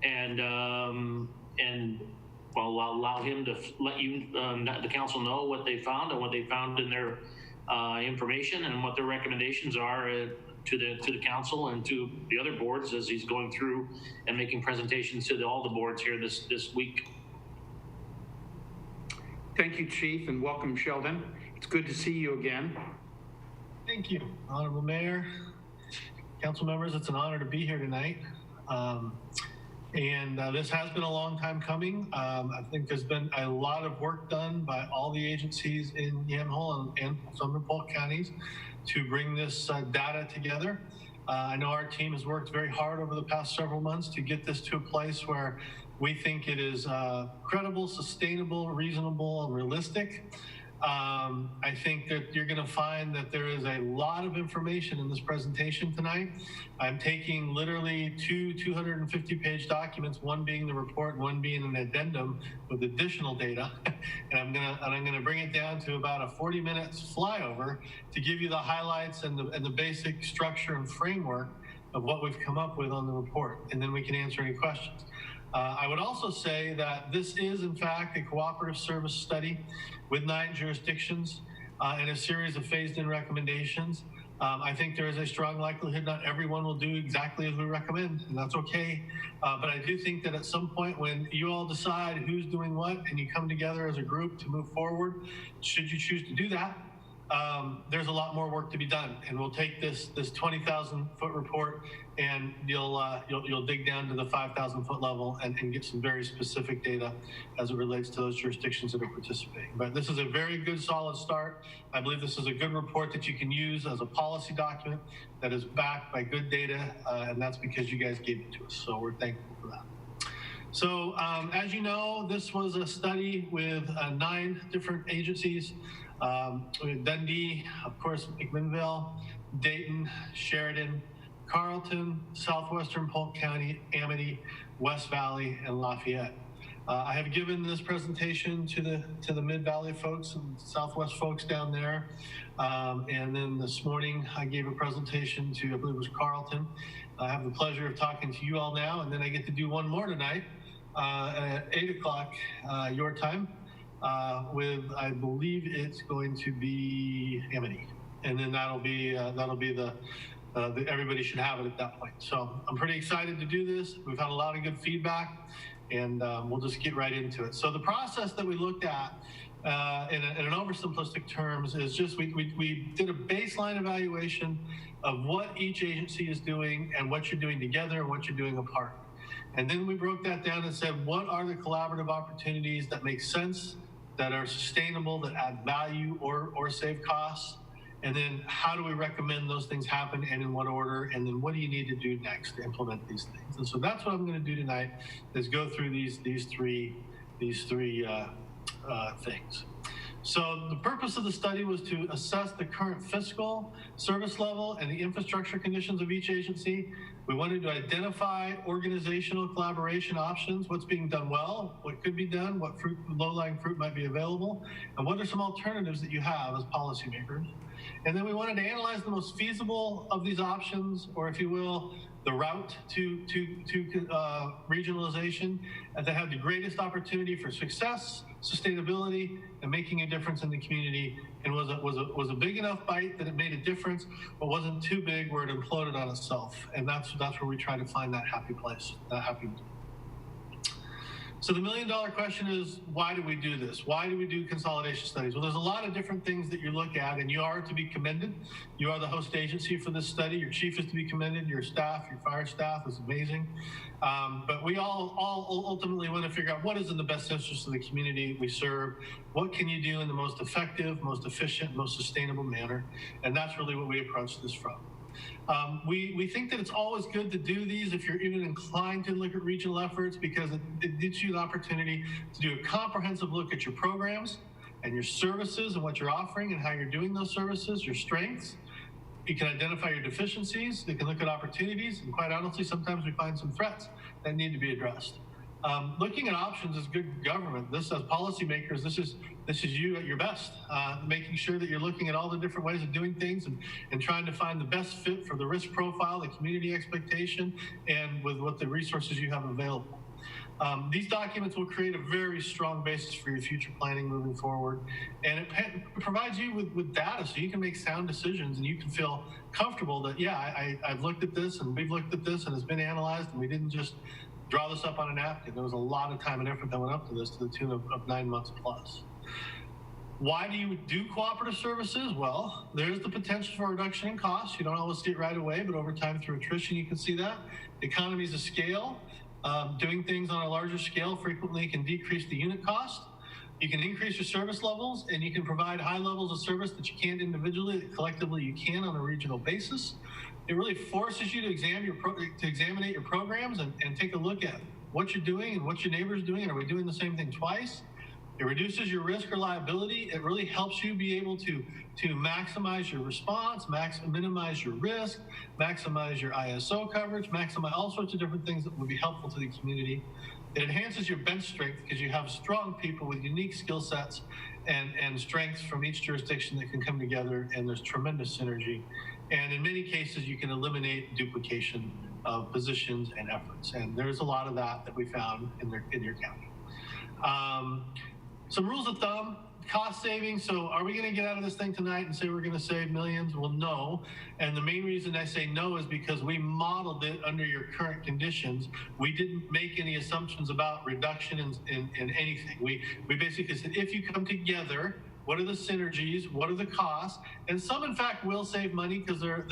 and well, allow him to let you, the council, know what they found and what they found in their information and what their recommendations are to the council and to the other boards as he's going through and making presentations to all the boards here this week. Thank you, Chief, and welcome, Sheldon. It's good to see you again. Thank you, Honorable Mayor, council members. It's an honor to be here tonight. This has been a long time coming. I think there's been a lot of work done by all the agencies in Yamhill and some of Polk counties to bring this data together. I know our team has worked very hard over the past several months to get this to a place where we think it is credible, sustainable, reasonable, and realistic. I think that you're going to find that there is a lot of information in this presentation tonight. I'm taking literally two 250-page documents, one being the report, and one being an addendum with additional data, and I'm going to bring it down to about a 40 minutes flyover to give you the highlights and the basic structure and framework of what we've come up with on the report, and then we can answer any questions. I would also say that this is, in fact, a cooperative service study with 9 jurisdictions and a series of phased-in recommendations. I think there is a strong likelihood not everyone will do exactly as we recommend, and that's okay. But I do think that at some point when you all decide who's doing what and you come together as a group to move forward, should you choose to do that, there's a lot more work to be done, and we'll take this 20,000-foot report and you'll dig down to the 5,000-foot level and get some very specific data as it relates to those jurisdictions that are participating. But this is a very good, solid start. I believe this is a good report that you can use as a policy document that is backed by good data, and that's because you guys gave it to us. So we're thankful for that. So as you know, this was a study with 9 different agencies. Dundee, of course, McMinnville, Dayton, Sheridan, Carlton, Southwestern Polk County, Amity, West Valley, and Lafayette. I have given this presentation to the Mid-Valley folks and Southwest folks down there. And then this morning, I gave a presentation to, I believe it was Carlton. I have the pleasure of talking to you all now, and then I get to do one more tonight at 8 o'clock your time. With, I believe it's going to be Amity, and then that'll be the everybody should have it at that point. So I'm pretty excited to do this. We've had a lot of good feedback, and we'll just get right into it. So the process that we looked at in an oversimplistic terms is just we did a baseline evaluation of what each agency is doing and what you're doing together and what you're doing apart. And then we broke that down and said, what are the collaborative opportunities that make sense, that are sustainable, that add value or save costs? And then how do we recommend those things happen and in what order? And then what do you need to do next to implement these things? And so that's what I'm going to do tonight, is go through these three things. So the purpose of the study was to assess the current fiscal, service level, and the infrastructure conditions of each agency. We wanted to identify organizational collaboration options, what's being done well, what could be done, what low-lying fruit might be available, and what are some alternatives that you have as policymakers. And then we wanted to analyze the most feasible of these options, or if you will, the route to regionalization, and that had the greatest opportunity for success, sustainability, and making a difference in the community, and was a big enough bite that it made a difference, but wasn't too big where it imploded on itself. And that's where we try to find that happy place, that happy. So the $1 million question is, why do we do this? Why do we do consolidation studies? Well, there's a lot of different things that you look at, and you are to be commended. You are the host agency for this study. Your chief is to be commended. Your staff, your fire staff is amazing. But we all ultimately want to figure out what is in the best interest of the community we serve. What can you do in the most effective, most efficient, most sustainable manner? And that's really what we approach this from. We think that it's always good to do these if you're even inclined to look at regional efforts, because it gives you the opportunity to do a comprehensive look at your programs and your services and what you're offering and how you're doing those services, your strengths. You can identify your deficiencies. You can look at opportunities, and quite honestly, sometimes we find some threats that need to be addressed. Looking at options is good government. This, as policymakers, this is you at your best, making sure that you're looking at all the different ways of doing things and trying to find the best fit for the risk profile, the community expectation, and with what the resources you have available. These documents will create a very strong basis for your future planning moving forward. And it provides you with data so you can make sound decisions and you can feel comfortable that, yeah, I've looked at this and we've looked at this and it's been analyzed and we didn't just draw this up on a napkin. There was a lot of time and effort that went up to this to the tune of 9 months plus. Why do you do cooperative services? Well, there's the potential for a reduction in costs. You don't always see it right away, but over time through attrition, you can see that. Economies of scale. Doing things on a larger scale frequently can decrease the unit cost. You can increase your service levels, and you can provide high levels of service that you can't individually, that collectively you can on a regional basis. It really forces you to examine your programs and take a look at what you're doing and what your neighbor's doing, and are we doing the same thing twice? It reduces your risk or liability. It really helps you be able to maximize your response, minimize your risk, maximize your ISO coverage, maximize all sorts of different things that would be helpful to the community. It enhances your bench strength because you have strong people with unique skill sets and strengths from each jurisdiction that can come together, and there's tremendous synergy. And in many cases, you can eliminate duplication of positions and efforts. And there's a lot of that we found in your county. Some rules of thumb, cost savings. So are we going to get out of this thing tonight and say we're going to save millions? Well, no. And the main reason I say no is because we modeled it under your current conditions. We didn't make any assumptions about reduction in anything. We basically said, if you come together, what are the synergies? What are the costs? And some, in fact, will save money because their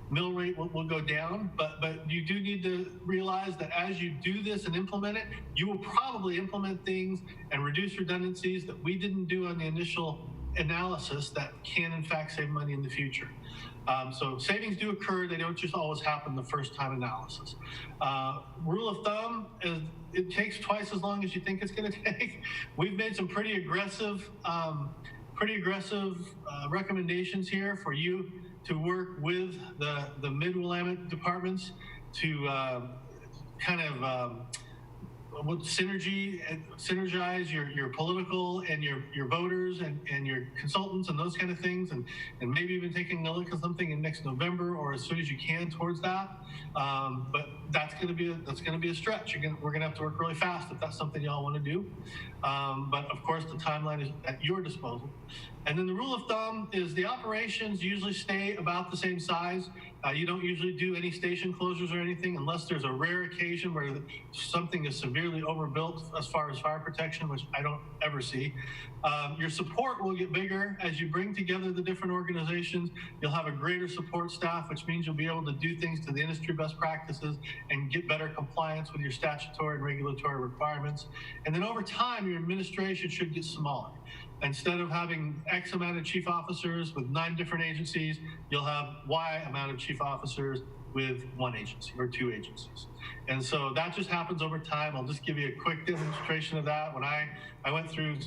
mill rate will go down, but you do need to realize that as you do this and implement it, you will probably implement things and reduce redundancies that we didn't do on the initial analysis that can in fact save money in the future. So savings do occur. They don't just always happen the first time analysis. Rule of thumb is it takes twice as long as you think it's going to take. We've made some pretty aggressive recommendations here for you to work with the Mid-Willamette departments to synergize your political and your voters and your consultants and those kind of things, and maybe even taking a look at something in next November or as soon as you can towards that. But that's going to be a stretch. We're going to have to work really fast if that's something y'all want to do. But of course, the timeline is at your disposal. And then the rule of thumb is the operations usually stay about the same size. You don't usually do any station closures or anything unless there's a rare occasion where something is severely overbuilt as far as fire protection, which I don't ever see. Your support will get bigger as you bring together the different organizations. You'll have a greater support staff, which means you'll be able to do things to the industry best practices and get better compliance with your statutory and regulatory requirements. And then over time, your administration should get smaller. Instead of having X amount of chief officers with 9 different agencies, you'll have Y amount of chief officers with 1 agency or 2 agencies. And so that just happens over time. I'll just give you a quick demonstration of that. When I went through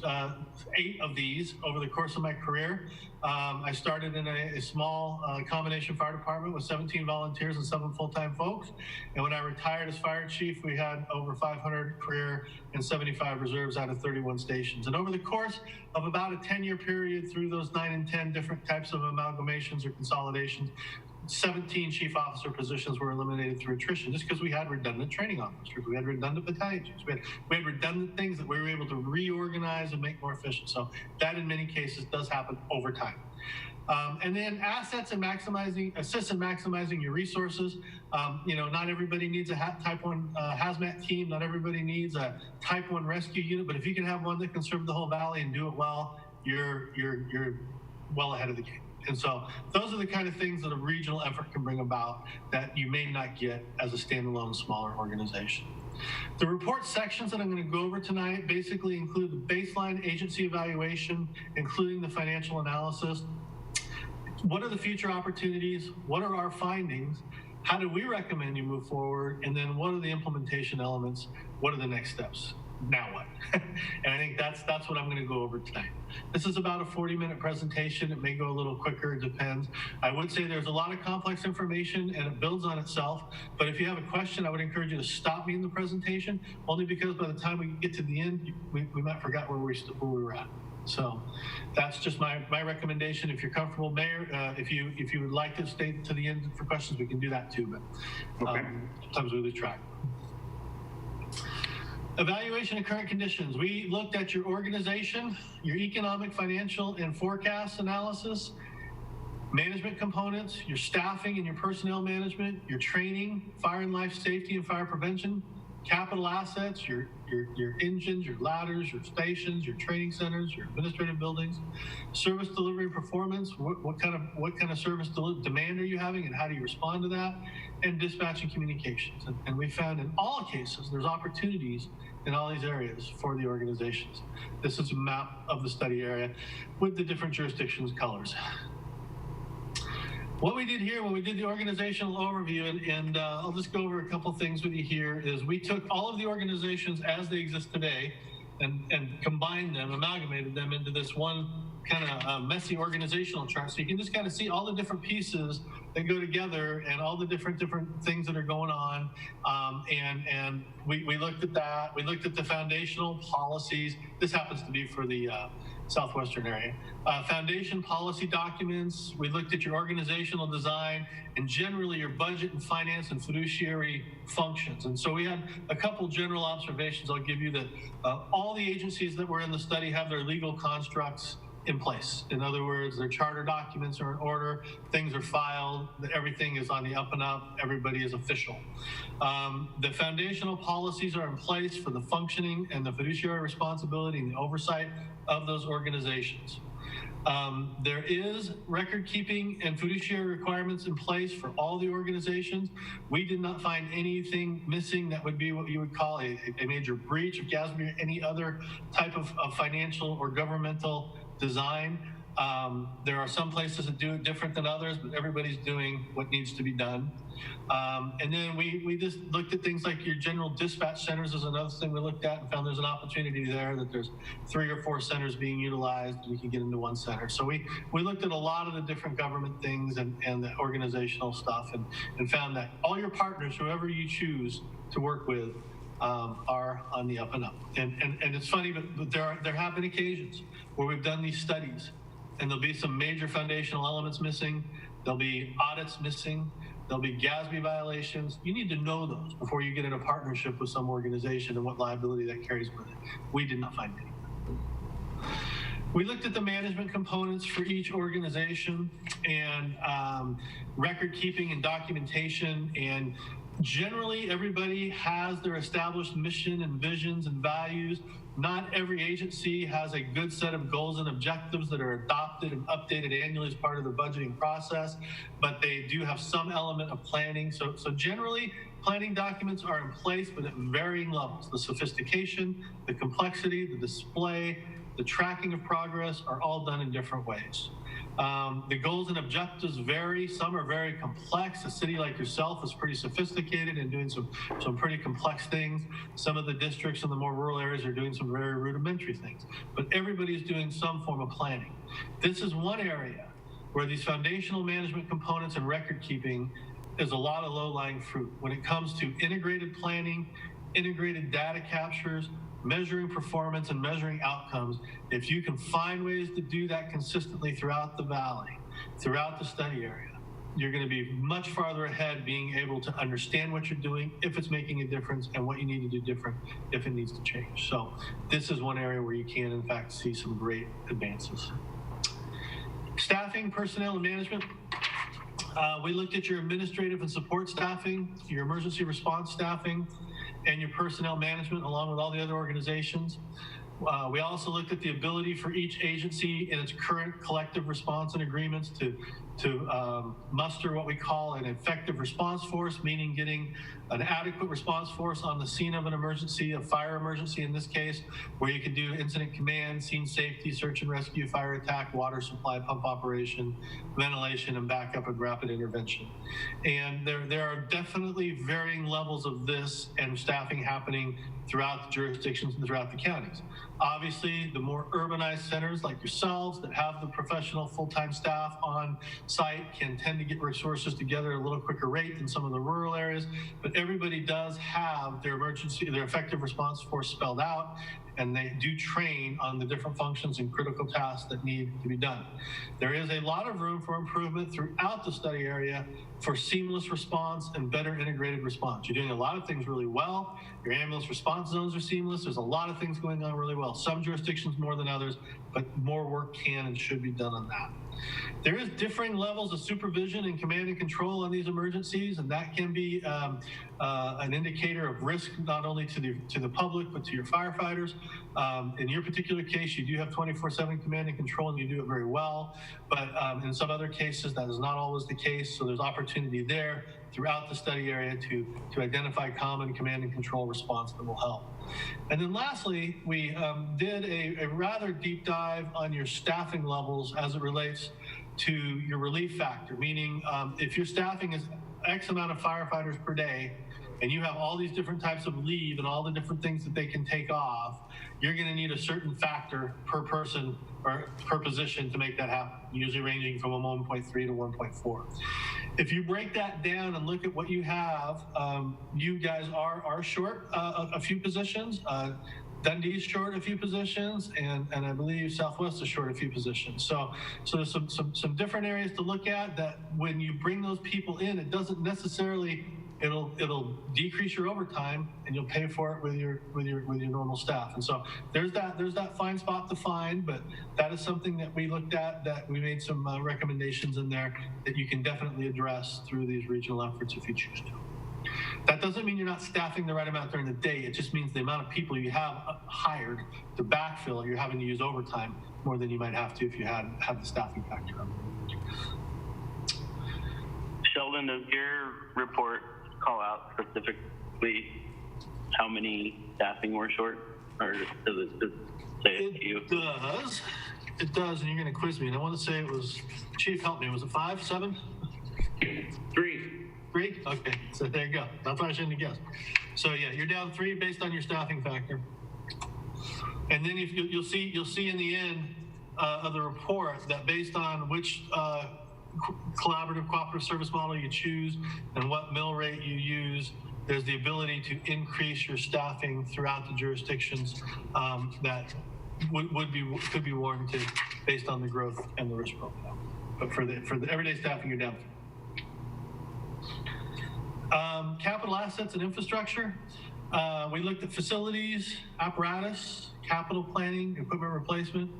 8 of these over the course of my career. I started in a small combination fire department with 17 volunteers and 7 full-time folks. And when I retired as fire chief, we had over 500 career and 75 reserves out of 31 stations. And over the course of about a 10-year period through those 9 and 10 different types of amalgamations or consolidations, 17 chief officer positions were eliminated through attrition just because we had redundant training officers. We had redundant battalion chiefs. We had redundant things that we were able to reorganize and make more efficient. So that in many cases does happen over time. And then assets and assists in maximizing your resources. Not everybody needs a type 1 hazmat team. Not everybody needs a type 1 rescue unit, but if you can have one that can serve the whole valley and do it well, you're well ahead of the game. And so those are the kind of things that a regional effort can bring about that you may not get as a standalone smaller organization. The report sections that I'm going to go over tonight basically include the baseline agency evaluation, including the financial analysis. What are the future opportunities? What are our findings? How do we recommend you move forward? And then what are the implementation elements? What are the next steps? now what? And I think that's what I'm going to go over tonight. This is about a 40-minute presentation. It may go a little quicker, it depends. I would say there's a lot of complex information and it builds on itself, but if you have a question, I would encourage you to stop me in the presentation, only because by the time we get to the end, we might forget where we were at. So that's just my recommendation. If you're comfortable, Mayor, if you would like to stay to the end for questions, we can do that too, but Okay. sometimes we lose track. Evaluation of current conditions. We looked at your organization, your economic, financial, and forecast analysis, management components, your staffing and your personnel management, your training, fire and life safety and fire prevention, capital assets, your engines, your ladders, your stations, your training centers, your administrative buildings, service delivery and performance. What kind of service demand are you having, and how do you respond to that? And dispatch and communications. And we found in all cases there's opportunities in all these areas for the organizations. This is a map of the study area with the different jurisdictions colors. What we did here when we did the organizational overview, and I'll just go over a couple things with you here, is we took all of the organizations as they exist today and combined them, amalgamated them into this one kind of messy organizational chart. So you can just kind of see all the different pieces that go together and all the different things that are going on. And we looked at that. We looked at the foundational policies. This happens to be for the Southwestern area. Foundation policy documents. We looked at your organizational design and generally your budget and finance and fiduciary functions. And so we had a couple general observations I'll give you that all the agencies that were in the study have their legal constructs in place. In other words, their charter documents are in order, things are filed, everything is on the up and up, everybody is official. The foundational policies are in place for the functioning and the fiduciary responsibility and the oversight of those organizations. There is record keeping and fiduciary requirements in place for all the organizations. We did not find anything missing that would be what you would call a major breach of GASB or any other type of financial or governmental design. There are some places that do it different than others, but everybody's doing what needs to be done. And then we just looked at things like your general dispatch centers is another thing we looked at and found there's an opportunity there that there's 3 or 4 centers being utilized. We can get into one center. So we looked at a lot of the different government things and the organizational stuff and found that all your partners, whoever you choose to work with, are on the up and up. And it's funny, but there have been occasions where we've done these studies and there'll be some major foundational elements missing. There'll be audits missing. There'll be GASB violations. You need to know those before you get in a partnership with some organization and what liability that carries with it. We did not find any. We looked at the management components for each organization and record keeping and documentation, and generally everybody has their established mission and visions and values. Not every agency has a good set of goals and objectives that are adopted and updated annually as part of the budgeting process, but they do have some element of planning. So generally, planning documents are in place, but at varying levels. The sophistication, the complexity, the display, the tracking of progress are all done in different ways. The goals and objectives vary. Some are very complex. A city like yourself is pretty sophisticated and doing some pretty complex things. Some of the districts in the more rural areas are doing some very rudimentary things, but everybody's doing some form of planning. This is one area where these foundational management components and record keeping is a lot of low-lying fruit. When it comes to integrated planning, integrated data captures, measuring performance and measuring outcomes, if you can find ways to do that consistently throughout the valley, throughout the study area, you're going to be much farther ahead being able to understand what you're doing, if it's making a difference, and what you need to do different if it needs to change. So this is one area where you can, in fact, see some great advances. Staffing, personnel, and management. We looked at your administrative and support staffing, your emergency response staffing, and your personnel management, along with all the other organizations. We also looked at the ability for each agency in its current collective response and agreements to muster what we call an effective response force, meaning getting an adequate response force on the scene of an emergency, a fire emergency in this case, where you can do incident command, scene safety, search and rescue, fire attack, water supply, pump operation, ventilation, and backup and rapid intervention. And there are definitely varying levels of this and staffing happening throughout the jurisdictions and throughout the counties. Obviously, the more urbanized centers like yourselves that have the professional full-time staff on site can tend to get resources together at a little quicker rate than some of the rural areas, but everybody does have their effective response force spelled out, and they do train on the different functions and critical tasks that need to be done. There is a lot of room for improvement throughout the study area for seamless response and better integrated response. You're doing a lot of things really well. Your ambulance response zones are seamless. There's a lot of things going on really well. Some jurisdictions more than others, but more work can and should be done on that. There is differing levels of supervision and command and control on these emergencies, and that can be an indicator of risk not only to the public but to your firefighters. In your particular case, you do have 24/7 command and control, and you do it very well. But in some other cases, that is not always the case. So there's opportunity there throughout the study area to identify common command and control response that will help. And then lastly, we did a rather deep dive on your staffing levels as it relates to your relief factor, meaning if your staffing is X amount of firefighters per day, and you have all these different types of leave and all the different things that they can take off, you're going to need a certain factor per person or per position to make that happen, usually ranging from a 1.3 to 1.4. If you break that down and look at what you have, you guys are short a few positions. Dundee's short a few positions, and I believe Southwest is short a few positions. So there's some different areas to look at that when you bring those people in, it doesn't necessarily, it'll decrease your overtime and you'll pay for it with your normal staff. And so there's that fine spot to find, but that is something that we looked at, that we made some recommendations in there that you can definitely address through these regional efforts if you choose to. That doesn't mean you're not staffing the right amount during the day. It just means the amount of people you have hired to backfill, you're having to use overtime more than you might have to if you had the staffing factor on. Sheldon, does your report call out specifically how many staffing were short, or does it just say it to you? It does, and you're going to quiz me. And I want to say it was, Chief, help me. Was it 5, 7? 3. 3? Okay, so there you go. That's why I shouldn't have guessed. So yeah, you're down 3 based on your staffing factor. And then if you'll see in the end of the report that based on which collaborative cooperative service model you choose and what mill rate you use, there's the ability to increase your staffing throughout the jurisdictions that could be warranted based on the growth and the risk profile. But for the everyday staffing, you're down 3. Capital assets and infrastructure. We looked at facilities, apparatus, capital planning, equipment replacement.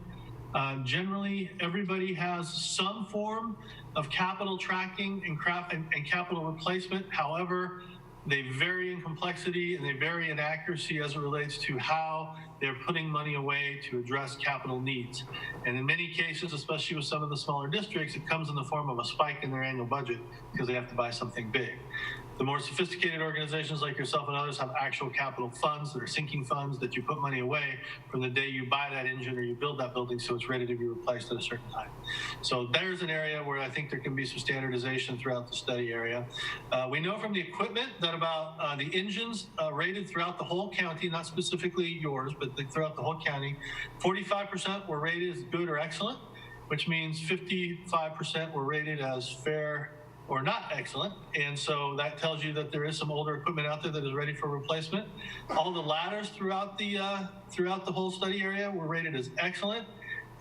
Generally, everybody has some form of capital tracking and capital replacement. However, they vary in complexity and they vary in accuracy as it relates to how they're putting money away to address capital needs. And in many cases, especially with some of the smaller districts, it comes in the form of a spike in their annual budget because they have to buy something big. The more sophisticated organizations like yourself and others have actual capital funds that are sinking funds that you put money away from the day you buy that engine or you build that building so it's ready to be replaced at a certain time. So there's an area where I think there can be some standardization throughout the study area. We know from the equipment that about the engines rated throughout the whole county, not specifically yours, but throughout the whole county, 45% were rated as good or excellent, which means 55% were rated as fair or not excellent. And so that tells you that there is some older equipment out there that is ready for replacement. All the ladders throughout the whole study area were rated as excellent,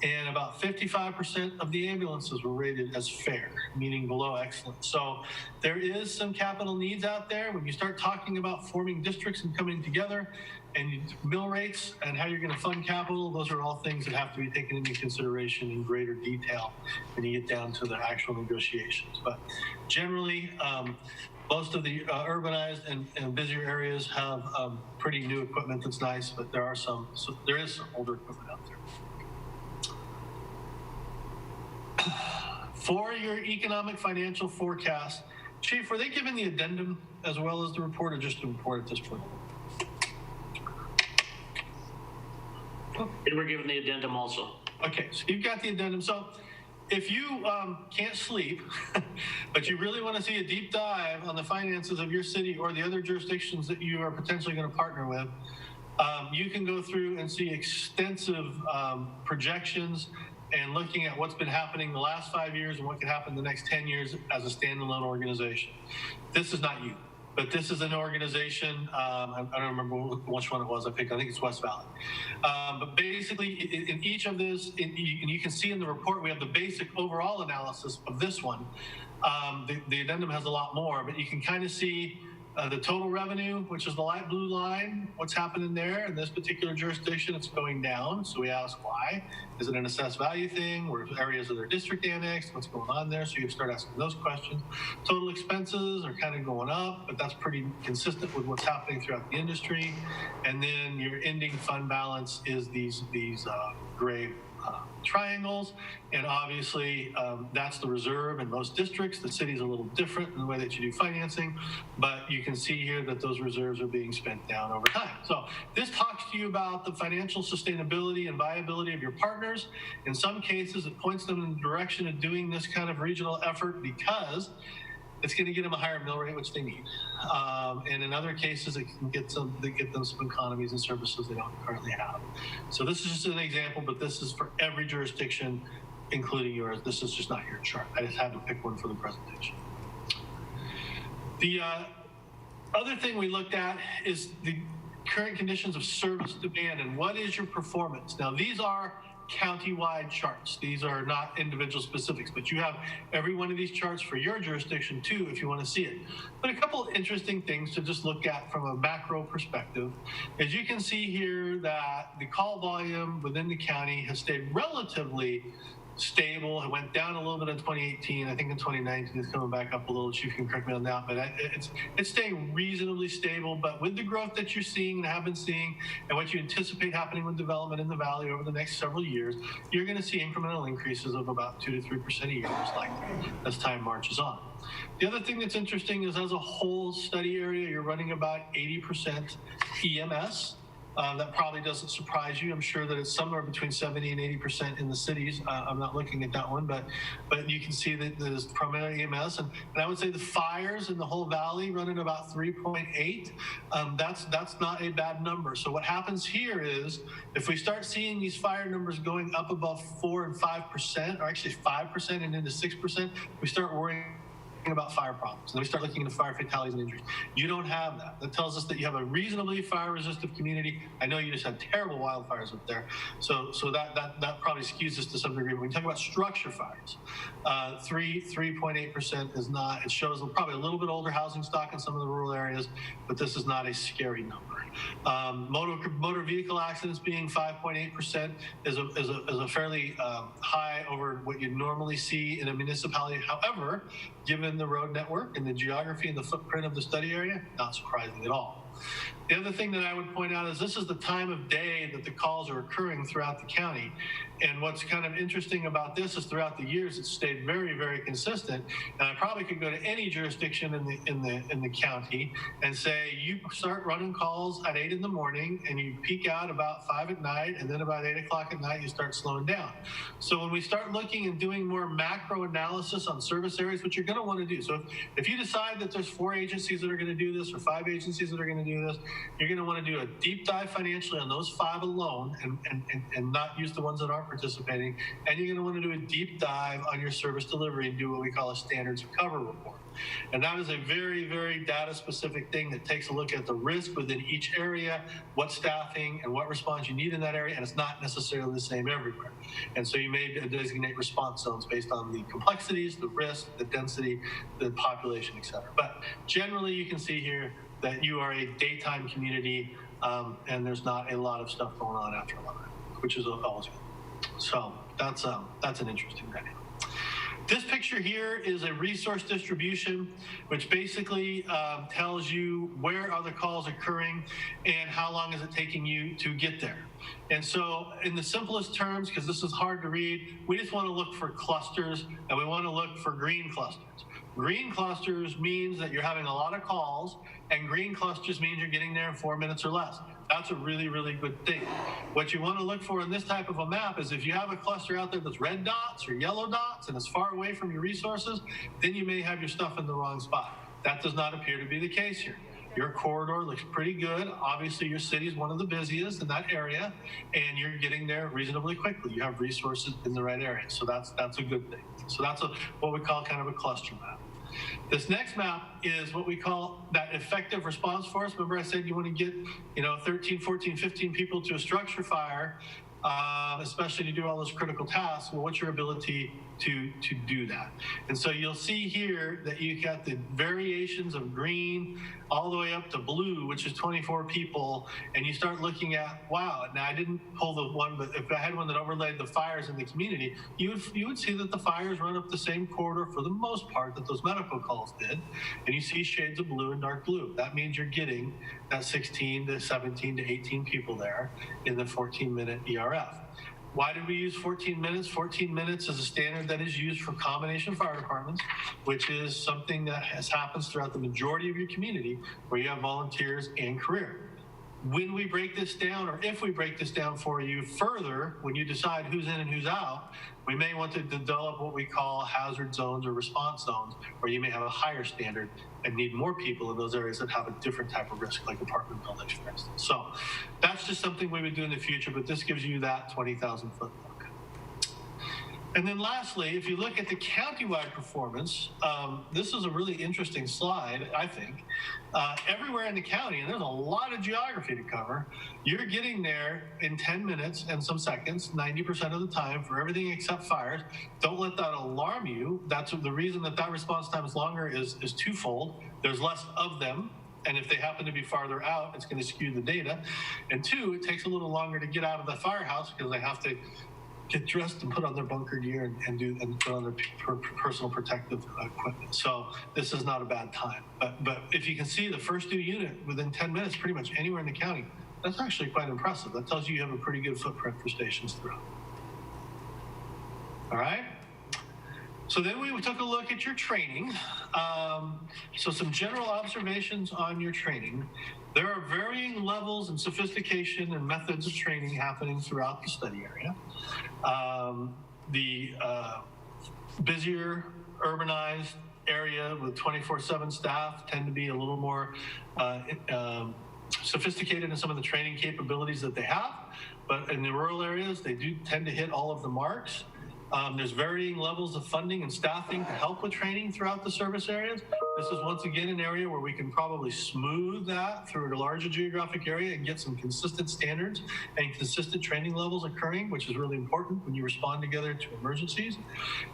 and about 55% of the ambulances were rated as fair, meaning below excellent. So there is some capital needs out there. When you start talking about forming districts and coming together, and mill rates and how you're going to fund capital, those are all things that have to be taken into consideration in greater detail when you get down to the actual negotiations. But generally, most of the urbanized and busier areas have pretty new equipment that's nice, but there is some older equipment out there. For your economic financial forecast, Chief, were they given the addendum as well as the report, or just the report at this point? They were given the addendum also. Okay, so you've got the addendum. So if you can't sleep, but you really want to see a deep dive on the finances of your city or the other jurisdictions that you are potentially going to partner with, you can go through and see extensive projections and looking at what's been happening the last 5 years and what could happen the next 10 years as a standalone organization. This is not you, but this is an organization. I don't remember which one it was I picked. I think it's West Valley. But basically, in each of this, and you can see in the report, we have the basic overall analysis of this one. The addendum has a lot more, but you can kind of see the total revenue, which is the light blue line, what's happening there. In this particular jurisdiction, it's going down. So we ask why. Is it an assessed value thing? Or areas of their district annexed? What's going on there? So you start asking those questions. Total expenses are kind of going up, but that's pretty consistent with what's happening throughout the industry. And then your ending fund balance is these gray triangles, and obviously that's the reserve in most districts. The city's a little different in the way that you do financing, but you can see here that those reserves are being spent down over time. So this talks to you about the financial sustainability and viability of your partners. In some cases, it points them in the direction of doing this kind of regional effort because it's going to get them a higher mill rate, which they need. And in other cases, it can get them some economies and services they don't currently have. So this is just an example, but this is for every jurisdiction, including yours. This is just not your chart. I just had to pick one for the presentation. The other thing we looked at is the current conditions of service demand and what is your performance. Now, these are county-wide charts. These are not individual specifics, but you have every one of these charts for your jurisdiction too if you want to see it. But a couple of interesting things to just look at from a macro perspective is you can see here that the call volume within the county has stayed relatively stable. It went down a little bit in 2018. I think in 2019 it's coming back up a little. Chief can correct me on that, but it's staying reasonably stable. But with the growth that you're seeing and have been seeing, and what you anticipate happening with development in the valley over the next several years, you're going to see incremental increases of about 2 to 3% a year, most likely, as time marches on. The other thing that's interesting is, as a whole study area, you're running about 80% EMS. That probably doesn't surprise you. I'm sure that it's somewhere between 70 and 80% in the cities. I'm not looking at that one, but you can see that there's primarily EMS. And I would say the fires in the whole valley running about 3.8. That's not a bad number. So what happens here is, if we start seeing these fire numbers going up above 4 and 5%, or actually 5% and into 6%, we start worrying about fire problems. And then we start looking into fire fatalities and injuries. You don't have that. That tells us that you have a reasonably fire-resistant community. I know you just had terrible wildfires up there, so that probably skews us to some degree. But when we talk about structure fires, 3.8% is not. It shows probably a little bit older housing stock in some of the rural areas, but this is not a scary number. Motor vehicle accidents being 5.8% is a fairly high over what you normally see in a municipality. However, given the road network and the geography and the footprint of the study area, not surprising at all. The other thing that I would point out is this is the time of day that the calls are occurring throughout the county. And what's kind of interesting about this is throughout the years, it's stayed very, very consistent. And I probably could go to any jurisdiction in the county and say, you start running calls at 8 in the morning and you peak out about 5 at night, and then about 8 o'clock at night, you start slowing down. So when we start looking and doing more macro analysis on service areas, what you're going to want to do. So if you decide that there's 4 agencies that are going to do this or 5 agencies that are going to do this, you're going to want to do a deep dive financially on those 5 alone and not use the ones that aren't participating. And you're going to want to do a deep dive on your service delivery and do what we call a standards of cover report. And that is a very, very data specific thing that takes a look at the risk within each area, what staffing and what response you need in that area. And it's not necessarily the same everywhere. And so you may designate response zones based on the complexities, the risk, the density, the population, et cetera. But generally you can see here that you are a daytime community, and there's not a lot of stuff going on after 11, which is always good. So that's an interesting dynamic. This picture here is a resource distribution, which basically tells you where are the calls occurring and how long is it taking you to get there. And so in the simplest terms, because this is hard to read, we just want to look for clusters, and we want to look for green clusters. Green clusters means that you're having a lot of calls, and green clusters means you're getting there in 4 minutes or less. That's a really, really good thing. What you want to look for in this type of a map is if you have a cluster out there that's red dots or yellow dots and it's far away from your resources, then you may have your stuff in the wrong spot. That does not appear to be the case here. Your corridor looks pretty good. Obviously, your city is one of the busiest in that area, and you're getting there reasonably quickly. You have resources in the right area, so that's a good thing. So that's what we call kind of a cluster map. This next map is what we call that effective response force. Remember I said you want to get 13, 14, 15 people to a structure fire, especially to do all those critical tasks. Well, what's your ability to do that? And so you'll see here that you got the variations of green all the way up to blue, which is 24 people. And you start looking at, wow, now I didn't pull the one, but if I had one that overlaid the fires in the community, you would see that the fires run up the same corridor for the most part that those medical calls did. And you see shades of blue and dark blue. That means you're getting that 16 to 17 to 18 people there in the 14-minute ERF. Why did we use 14 minutes? 14 minutes is a standard that is used for combination fire departments, which is something that happens throughout the majority of your community where you have volunteers and career. When we break this down, or if we break this down for you further, when you decide who's in and who's out, we may want to develop what we call hazard zones or response zones, where you may have a higher standard and need more people in those areas that have a different type of risk, like apartment buildings, for instance. So that's just something we would do in the future, but this gives you that 20,000 foot look. And then lastly, if you look at the countywide performance, this is a really interesting slide, I think. Everywhere in the county, and there's a lot of geography to cover, you're getting there in 10 minutes and some seconds, 90% of the time, for everything except fires. Don't let that alarm you. That's the reason that response time is longer is twofold. There's less of them, and if they happen to be farther out, it's going to skew the data. And two, it takes a little longer to get out of the firehouse because they have to get dressed and put on their bunker gear and put on their personal protective equipment. So this is not a bad time. But if you can see the first due unit within 10 minutes, pretty much anywhere in the county, that's actually quite impressive. That tells you have a pretty good footprint for stations throughout. All right. So then we took a look at your training. So some general observations on your training. There are varying levels and sophistication and methods of training happening throughout the study area. The busier, urbanized area with 24/7 staff tend to be a little more sophisticated in some of the training capabilities that they have. But in the rural areas, they do tend to hit all of the marks. There's varying levels of funding and staffing to help with training throughout the service areas. This is once again an area where we can probably smooth that through a larger geographic area and get some consistent standards and consistent training levels occurring, which is really important when you respond together to emergencies.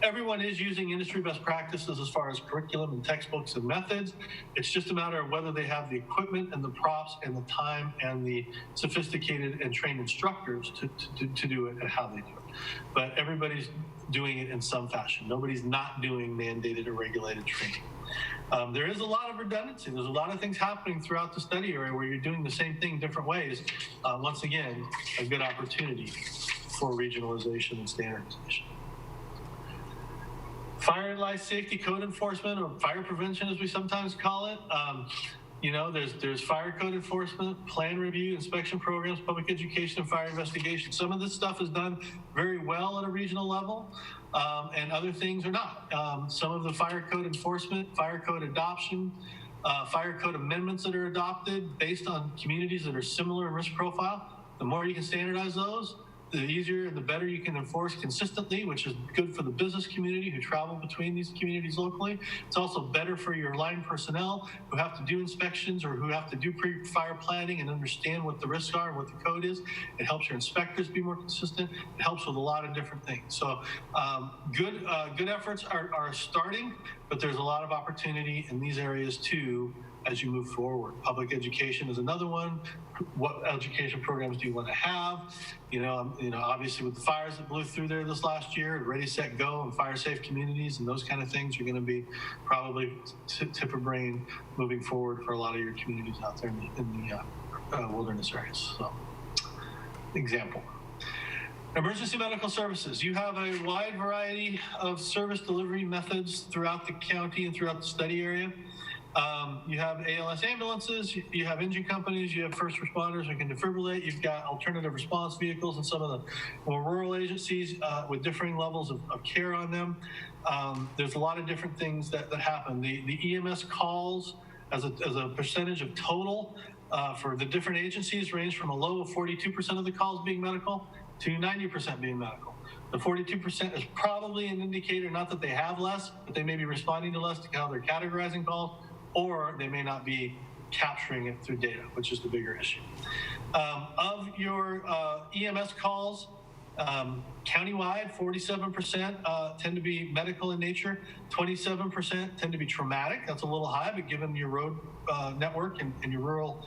Everyone is using industry best practices as far as curriculum and textbooks and methods. It's just a matter of whether they have the equipment and the props and the time and the sophisticated and trained instructors to do it and how they do it. But everybody's doing it in some fashion. Nobody's not doing mandated or regulated training. There is a lot of redundancy. There's a lot of things happening throughout the study area where you're doing the same thing different ways. Once again, a good opportunity for regionalization and standardization. Fire and life safety code enforcement, or fire prevention as we sometimes call it. There's fire code enforcement, plan review, inspection programs, public education, and fire investigation. Some of this stuff is done very well at a regional level, and other things are not. Some of the fire code enforcement, fire code adoption, fire code amendments that are adopted based on communities that are similar in risk profile, the more you can standardize those, the easier and the better you can enforce consistently, which is good for the business community who travel between these communities locally. It's also better for your line personnel who have to do inspections or who have to do pre-fire planning and understand what the risks are and what the code is. It helps your inspectors be more consistent. It helps with a lot of different things. So good efforts are starting, but there's a lot of opportunity in these areas too as you move forward. Public education is another one. What education programs do you want to have? Obviously with the fires that blew through there this last year, Ready, Set, Go, and fire safe communities and those kind of things are going to be probably tip of brain moving forward for a lot of your communities out there in the wilderness areas. So, example. Emergency medical services. You have a wide variety of service delivery methods throughout the county and throughout the study area. You have ALS ambulances, you have engine companies, you have first responders who can defibrillate, you've got alternative response vehicles and some of the more rural agencies with differing levels of care on them. There's a lot of different things that happen. The EMS calls as a percentage of total for the different agencies range from a low of 42% of the calls being medical to 90% being medical. The 42% is probably an indicator, not that they have less, but they may be responding to less to how they're categorizing calls, or they may not be capturing it through data, which is the bigger issue. Of your EMS calls, countywide, 47% tend to be medical in nature, 27% tend to be traumatic. That's a little high, but given your road network and your rural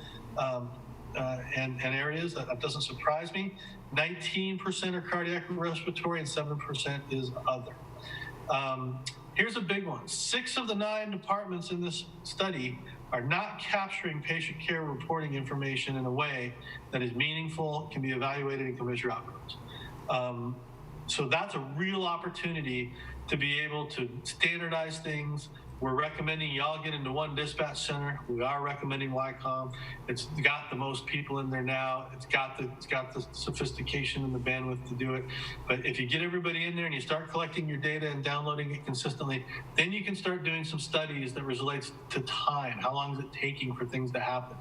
and areas, that doesn't surprise me. 19% are cardiac and respiratory, and 7% is other. Here's a big one. 6 of the 9 departments in this study are not capturing patient care reporting information in a way that is meaningful, can be evaluated, and can measure outcomes. So that's a real opportunity to be able to standardize things. We're recommending y'all get into one dispatch center. We are recommending YCOM. It's got the most people in there now. It's got the sophistication and the bandwidth to do it. But if you get everybody in there and you start collecting your data and downloading it consistently, then you can start doing some studies that relates to time. How long is it taking for things to happen?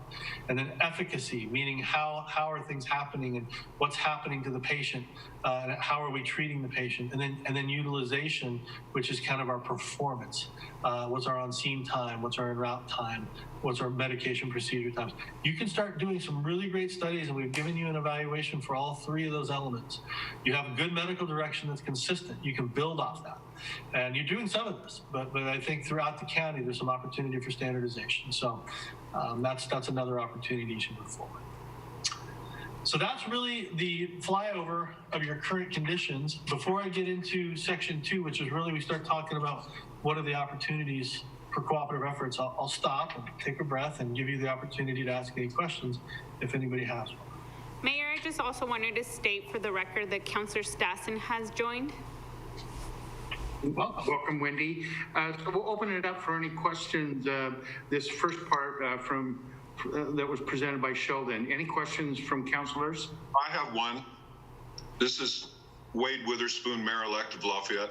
And then efficacy, meaning how are things happening and what's happening to the patient, and how are we treating the patient? And then utilization, which is kind of our performance. What's our on-scene time? What's our en-route time? What's our medication procedure times? You can start doing some really great studies, and we've given you an evaluation for all 3 of those elements. You have a good medical direction that's consistent. You can build off that. And you're doing some of this, but I think throughout the county, there's some opportunity for standardization. So that's another opportunity to move forward. So that's really the flyover of your current conditions. Before I get into section 2, which is really we start talking about what are the opportunities for cooperative efforts, I'll stop and take a breath and give you the opportunity to ask any questions if anybody has one. Mayor, I just also wanted to state for the record that Councillor Stassen has joined. Well, welcome, Wendy. So we'll open it up for any questions. This first part that was presented by Sheldon. Any questions from councilors? I have one. This is Wade Witherspoon, Mayor-elect of Lafayette.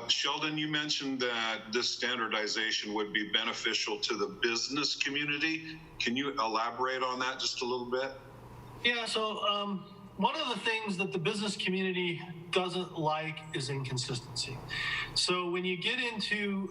Sheldon, you mentioned that this standardization would be beneficial to the business community. Can you elaborate on that just a little bit? Yeah, so one of the things that the business community doesn't like is inconsistency. So when you get into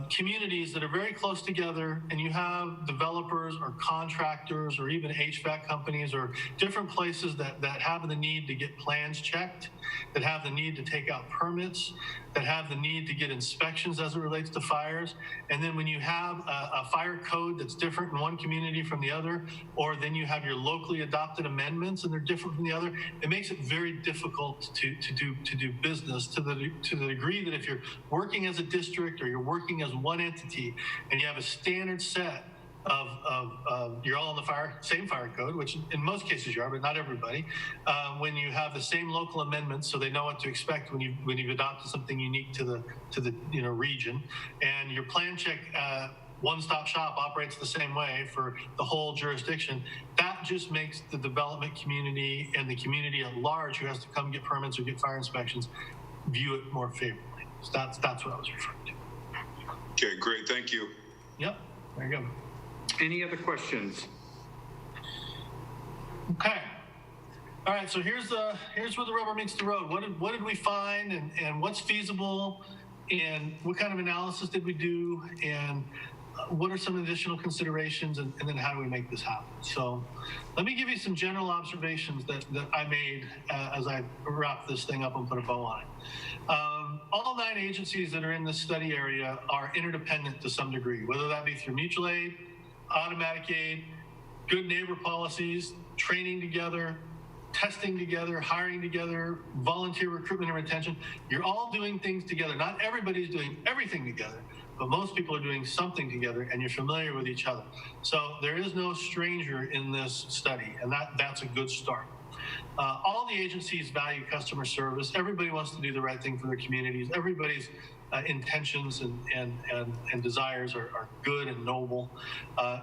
communities that are very close together and you have developers or contractors or even HVAC companies or different places that have the need to get plans checked, that have the need to take out permits, that have the need to get inspections as it relates to fires. And then when you have a fire code that's different in one community from the other, or then you have your locally adopted amendments and they're different from the other, it makes it very difficult to do business to the degree that if you're working as a district or you're working as one entity and you have a standard set of you're all on the same fire code, which in most cases you are, but not everybody. When you have the same local amendments, so they know what to expect when you've adopted something unique to the region, and your plan check one-stop shop operates the same way for the whole jurisdiction. That just makes the development community and the community at large who has to come get permits or get fire inspections view it more favorably. So that's what I was referring to. Okay, great. Thank you. Yep. There you go. Any other questions? Okay. All right. So here's where the rubber meets the road. What did we find, and what's feasible, and what kind of analysis did we do? And what are some additional considerations, and then how do we make this happen? So let me give you some general observations that I made as I wrap this thing up and put a bow on it. All 9 agencies that are in this study area are interdependent to some degree, whether that be through mutual aid, automatic aid, good neighbor policies, training together, testing together, hiring together, volunteer recruitment and retention. You're all doing things together. Not everybody's doing everything together, but most people are doing something together, and you're familiar with each other. So there is no stranger in this study, and that's a good start. All the agencies value customer service. Everybody wants to do the right thing for their communities. Everybody's intentions and desires are good and noble.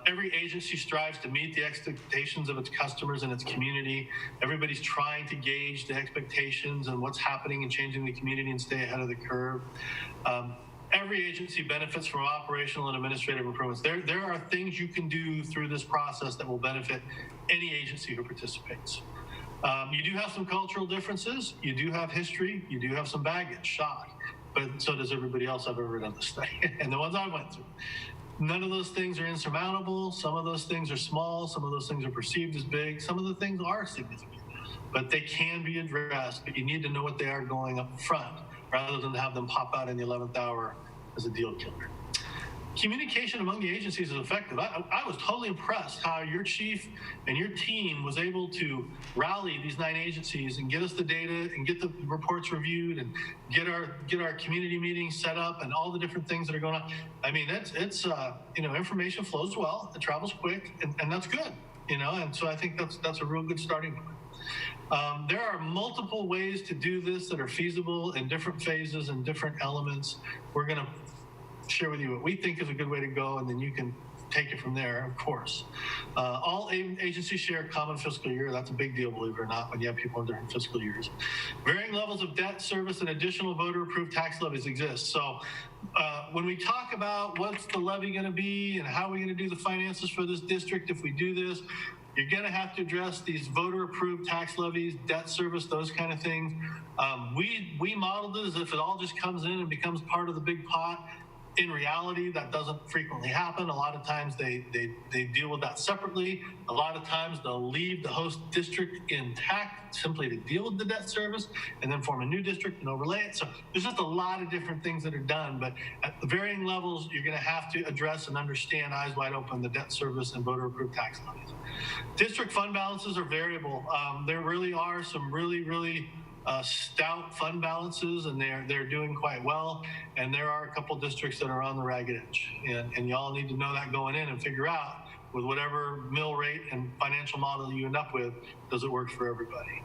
Every agency strives to meet the expectations of its customers and its community. Everybody's trying to gauge the expectations and what's happening and changing the community and stay ahead of the curve. Every agency benefits from operational and administrative improvements. There are things you can do through this process that will benefit any agency who participates. You do have some cultural differences. You do have history. You do have some baggage, shock. But so does everybody else I've ever done the study and the ones I went through. None of those things are insurmountable. Some of those things are small. Some of those things are perceived as big. Some of the things are significant, but they can be addressed. But you need to know what they are going up front, rather than have them pop out in the 11th hour as a deal killer. Communication among the agencies is effective. I was totally impressed how your chief and your team was able to rally these 9 agencies and get us the data and get the reports reviewed and get our community meetings set up and all the different things that are going on. I mean, it's information flows well, it travels quick, and that's good, and so I think that's a real good starting point. There are multiple ways to do this that are feasible in different phases and different elements. We're going to share with you what we think is a good way to go, and then you can take it from there, of course. All agencies share a common fiscal year. That's a big deal, believe it or not, when you have people in different fiscal years. Varying levels of debt service and additional voter-approved tax levies exist. So when we talk about what's the levy going to be and how are we going to do the finances for this district if we do this, you're going to have to address these voter-approved tax levies, debt service, those kind of things. We modeled it as if it all just comes in and becomes part of the big pot. In reality, that doesn't frequently happen. A lot of times they deal with that separately. A lot of times they'll leave the host district intact simply to deal with the debt service and then form a new district and overlay it. So there's just a lot of different things that are done, but at the varying levels, you're going to have to address and understand eyes wide open the debt service and voter approved tax levies. District fund balances are variable. There really are some really stout fund balances, and they're doing quite well. And there are a couple districts that are on the ragged edge, and y'all need to know that going in and figure out with whatever mill rate and financial model you end up with, does it work for everybody?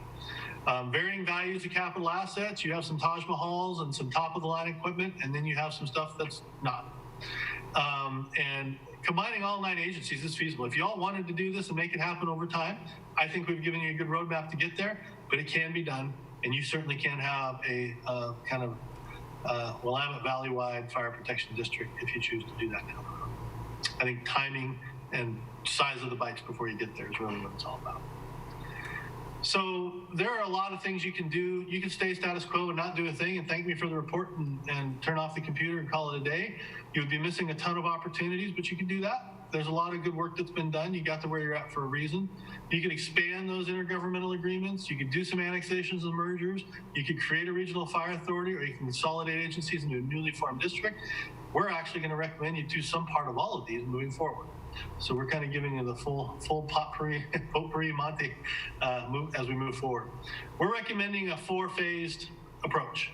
Varying values of capital assets. You have some Taj Mahals and some top of the line equipment, and then you have some stuff that's not. And combining all 9 agencies is feasible. If y'all wanted to do this and make it happen over time, I think we've given you a good roadmap to get there, but it can be done. And you certainly can have a kind of Willamette Valley-wide fire protection district if you choose to do that now. I think timing and size of the bikes before you get there is really what it's all about. So there are a lot of things you can do. You can stay status quo and not do a thing and thank me for the report and turn off the computer and call it a day. You would be missing a ton of opportunities, but you can do that. There's a lot of good work that's been done. You got to where you're at for a reason. You can expand those intergovernmental agreements. You could do some annexations and mergers. You could create a regional fire authority, or you can consolidate agencies into a newly formed district. We're actually going to recommend you do some part of all of these moving forward. So we're kind of giving you the full potpourri Monty as we move forward. We're recommending a 4-phased approach.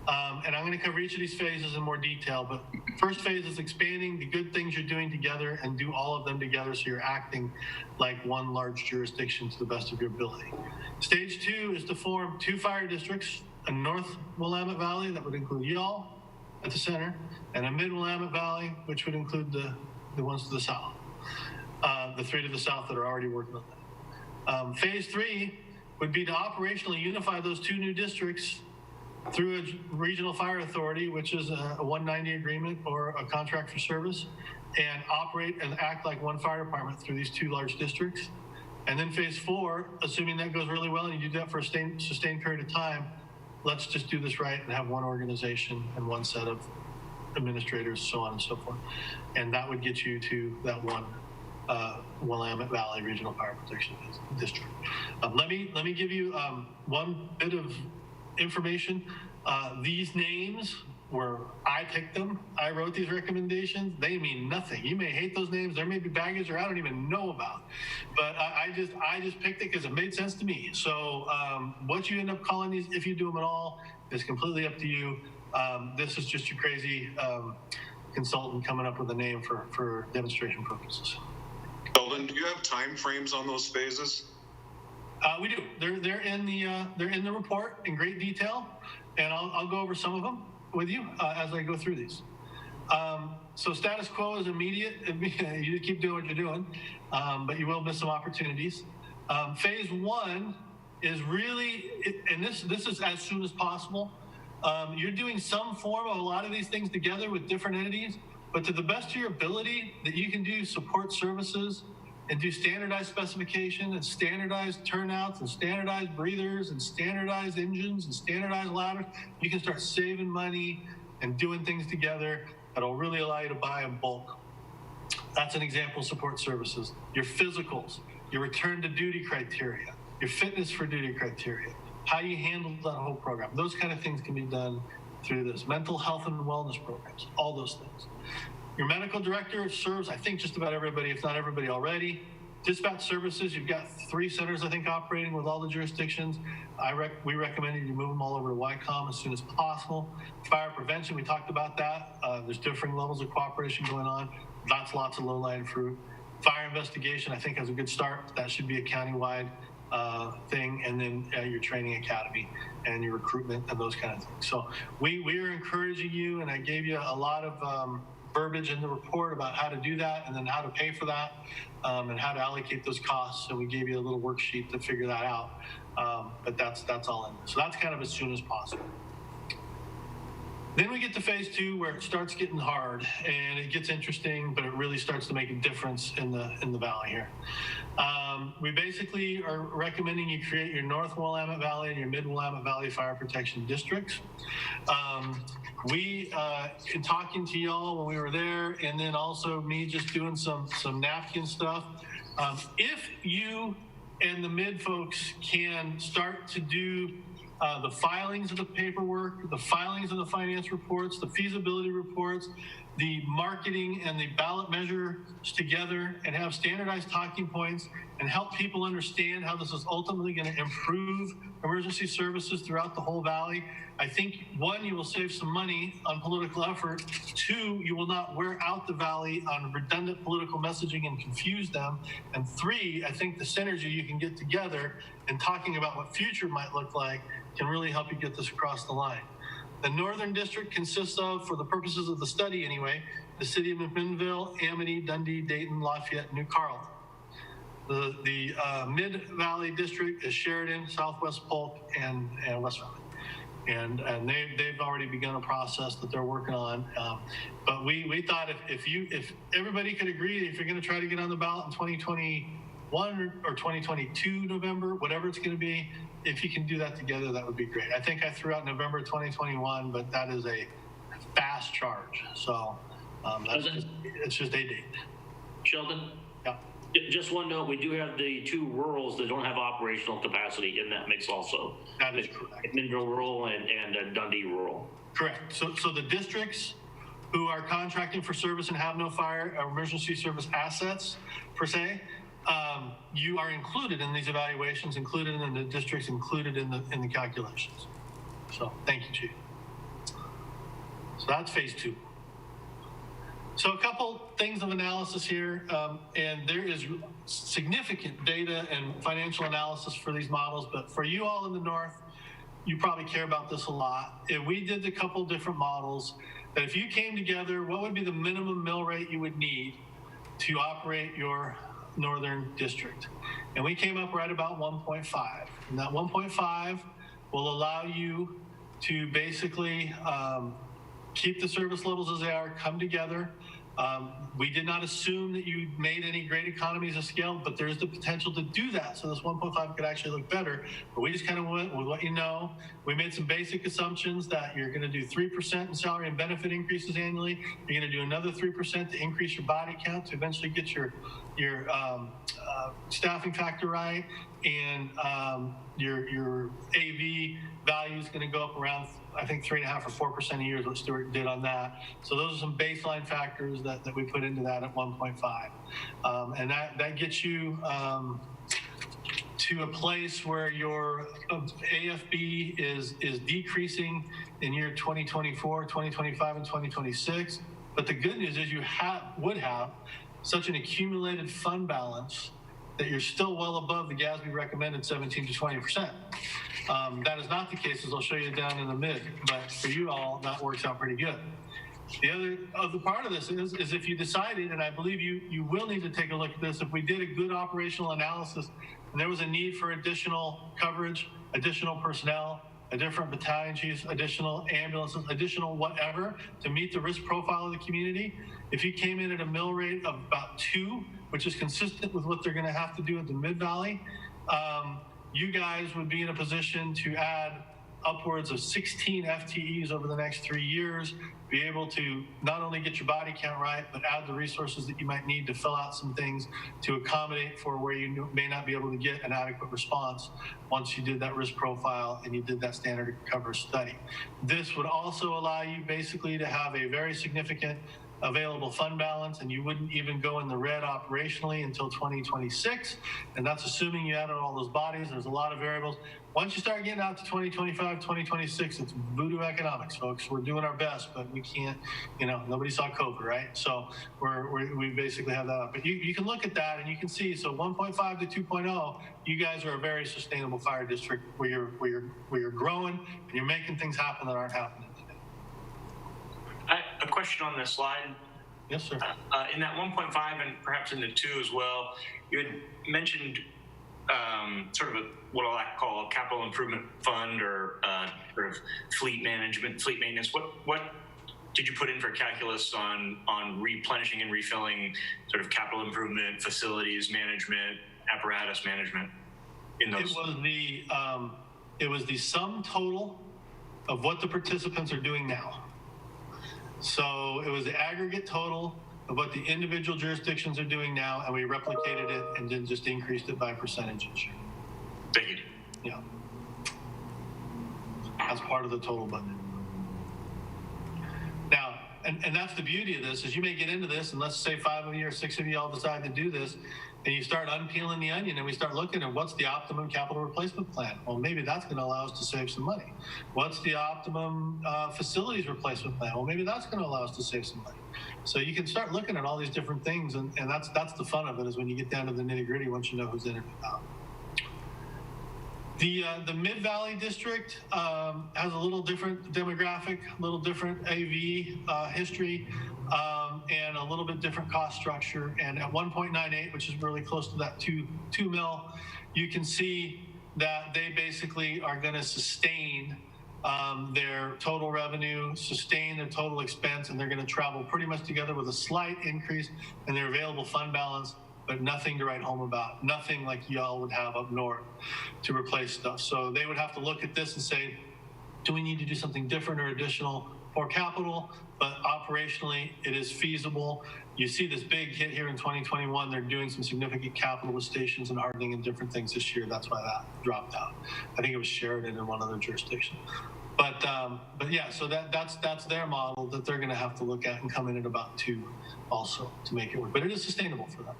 And I'm going to cover each of these phases in more detail, but first phase is expanding the good things you're doing together and do all of them together so you're acting like one large jurisdiction to the best of your ability. Stage 2 is to form 2 fire districts, a North Willamette Valley that would include y'all at the center, and a Mid Willamette Valley, which would include the ones to the south, the 3 to the south that are already working on that. Phase 3 would be to operationally unify those 2 new districts through a regional fire authority, which is a 190 agreement or a contract for service, and operate and act like one fire department through these 2 large districts. And then phase 4, assuming that goes really well and you do that for a sustained period of time, let's just do this right and have one organization and one set of administrators, so on and so forth. And that would get you to that one Willamette Valley Regional Fire Protection District. Let me give you one bit of information. These names where I picked them, I wrote these recommendations, they mean nothing. You may hate those names, there may be baggage or I don't even know about, but I just picked it because it made sense to me. So what you end up calling these, if you do them at all, is completely up to you. This is just your crazy consultant coming up with a name for demonstration purposes. Sheldon, do you have time frames on those phases? We do. They're in the report in great detail, and I'll go over some of them with you as I go through these. So status quo is immediate. You keep doing what you're doing, but you will miss some opportunities. Phase one is really, and this is as soon as possible. You're doing some form of a lot of these things together with different entities, but to the best of your ability that you can do support services and do standardized specification and standardized turnouts and standardized breathers and standardized engines and standardized ladders, you can start saving money and doing things together that'll really allow you to buy in bulk. That's an example of support services. Your physicals, your return to duty criteria, your fitness for duty criteria, how you handle that whole program. Those kind of things can be done through this. Mental health and wellness programs, all those things. Your medical director serves, I think, just about everybody, if not everybody already. Dispatch services, you've got 3 centers, I think, operating with all the jurisdictions. We recommend you move them all over to YCOM as soon as possible. Fire prevention, we talked about that. There's differing levels of cooperation going on. That's lots of low-lying fruit. Fire investigation, I think, has a good start. That should be a countywide thing, and then your training academy and your recruitment and those kind of things. So we are encouraging you, and I gave you a lot of verbiage in the report about how to do that and then how to pay for that and how to allocate those costs. So we gave you a little worksheet to figure that out. But that's all in there. So that's kind of as soon as possible. Then we get to phase 2 where it starts getting hard and it gets interesting, but it really starts to make a difference in the valley here. We basically are recommending you create your North Willamette Valley and your Mid Willamette Valley Fire Protection Districts. In talking to y'all when we were there, and then also me just doing some napkin stuff. If you and the mid folks can start to do the filings of the paperwork, the filings of the finance reports, the feasibility reports, the marketing and the ballot measures together, and have standardized talking points and help people understand how this is ultimately going to improve emergency services throughout the whole valley. I think 1, you will save some money on political effort. 2, you will not wear out the valley on redundant political messaging and confuse them. And 3, I think the synergy you can get together and talking about what future might look like can really help you get this across the line. The Northern District consists of, for the purposes of the study anyway, the city of McMinnville, Amity, Dundee, Dayton, Lafayette, New Carlton. The Mid-Valley District is Sheridan, Southwest Polk, and West Valley. And they've already begun a process that they're working on. But we thought if everybody could agree, if you're going to try to get on the ballot in 2021 or 2022 November, whatever it's going to be, if you can do that together, that would be great. I think I threw out November 2021, but that is a fast charge. So it's just a date. Sheldon? Yeah. Just one note, we do have the 2 rurals that don't have operational capacity in that mix also. That is correct. Mineral rural and Dundee rural. Correct. So the districts who are contracting for service and have no fire or emergency service assets per se, you are included in these evaluations, included in the districts, included in the calculations. So thank you, Chief. So that's phase 2. So a couple things of analysis here, and there is significant data and financial analysis for these models, but for you all in the north, you probably care about this a lot. If we did a couple different models, that if you came together, what would be the minimum mill rate you would need to operate your northern district? And we came up right about 1.5. And that 1.5 will allow you to basically keep the service levels as they are, come together, We did not assume that you made any great economies of scale, but there is the potential to do that. So this 1.5 could actually look better. But we just kind of went with what you know. We made some basic assumptions that you're going to do 3% in salary and benefit increases annually. You're going to do another 3% to increase your body count to eventually get your staffing factor right, and your AV value is going to go up around, I think, 3.5 or 4% a year is what Stuart did on that. So those are some baseline factors that we put into that at 1.5, and that gets you to a place where your AFB is decreasing in year 2024, 2025, and 2026. But the good news is you would have such an accumulated fund balance that you're still well above the GASB recommended 17 to 20%. That is not the case, as I'll show you down in the mid, but for you all, that works out pretty good. The other part of this is if you decided, and I believe you will need to take a look at this, if we did a good operational analysis and there was a need for additional coverage, additional personnel, a different battalion chiefs, additional ambulances, additional whatever to meet the risk profile of the community, if you came in at a mill rate of about 2, which is consistent with what they're going to have to do at the Mid-Valley, you guys would be in a position to add upwards of 16 FTEs over the next 3 years, be able to not only get your body count right, but add the resources that you might need to fill out some things to accommodate for where you may not be able to get an adequate response once you did that risk profile and you did that standard cover study. This would also allow you basically to have a very significant available fund balance, and you wouldn't even go in the red operationally until 2026. And that's assuming you added all those bodies. There's a lot of variables. Once you start getting out to 2025, 2026, it's voodoo economics, folks. We're doing our best, but we can't, nobody saw COVID, right? So we basically have that up. But you can look at that and you can see, so 1.5 to 2.0, you guys are a very sustainable fire district where you're growing and you're making things happen that aren't happening today. A question on this slide. Yes, sir. In that 1.5 and perhaps in the 2 as well, you had mentioned sort of what I like to call a capital improvement fund or sort of fleet maintenance. What did you put in for calculus on replenishing and refilling sort of capital improvement, facilities management, apparatus management in those? It was the sum total of what the participants are doing now. So it was the aggregate total of what the individual jurisdictions are doing now, and we replicated it and then just increased it by percentages. Thank you. Yeah. As part of the total budget. Now, and that's the beauty of this, is you may get into this, and let's say 5 of you or 6 of you all decide to do this, and you start unpeeling the onion and we start looking at what's the optimum capital replacement plan. Well, maybe that's going to allow us to save some money. What's the optimum facilities replacement plan? Well, maybe that's going to allow us to save some money. So you can start looking at all these different things, and that's the fun of it, is when you get down to the nitty gritty once you know who's in it and out. The Mid-Valley District has a little different demographic, a little different AV history, and a little bit different cost structure. And at 1.98, which is really close to that 2 mil, you can see that they basically are going to sustain their total revenue, sustain their total expense, and they're going to travel pretty much together with a slight increase in their available fund balance, but nothing to write home about, nothing like y'all would have up north to replace stuff. So they would have to look at this and say, do we need to do something different or additional for capital? But operationally, it is feasible. You see this big hit here in 2021. They're doing some significant capital with stations and hardening and different things this year. That's why that dropped out. I think it was Sheridan in one other jurisdiction. But yeah, so that's their model that they're going to have to look at and come in at about 2 also to make it work. But it is sustainable for them.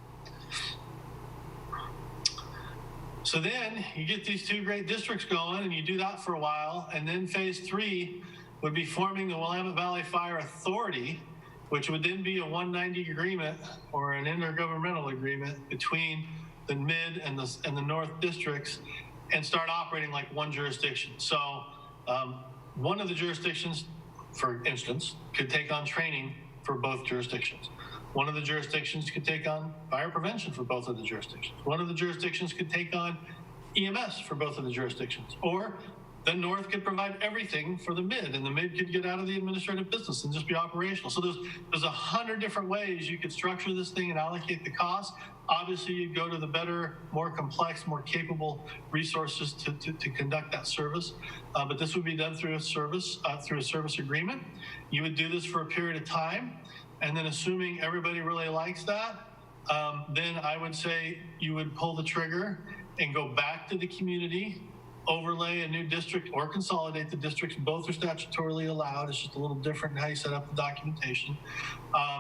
So then you get these 2 great districts going, and you do that for a while, and then phase 3 would be forming the Willamette Valley Fire Authority, which would then be a 190 agreement or an intergovernmental agreement between the mid and the north districts, and start operating like one jurisdiction. So one of the jurisdictions, for instance, could take on training for both jurisdictions. One of the jurisdictions could take on fire prevention for both of the jurisdictions. One of the jurisdictions could take on EMS for both of the jurisdictions. Or then North could provide everything for the mid, and the mid could get out of the administrative business and just be operational. So there's 100 different ways you could structure this thing and allocate the cost. Obviously, you'd go to the better, more complex, more capable resources to conduct that service. But this would be done through a service agreement. You would do this for a period of time. And then assuming everybody really likes that, then I would say you would pull the trigger and go back to the community, overlay a new district or consolidate the districts. Both are statutorily allowed. It's just a little different in how you set up the documentation.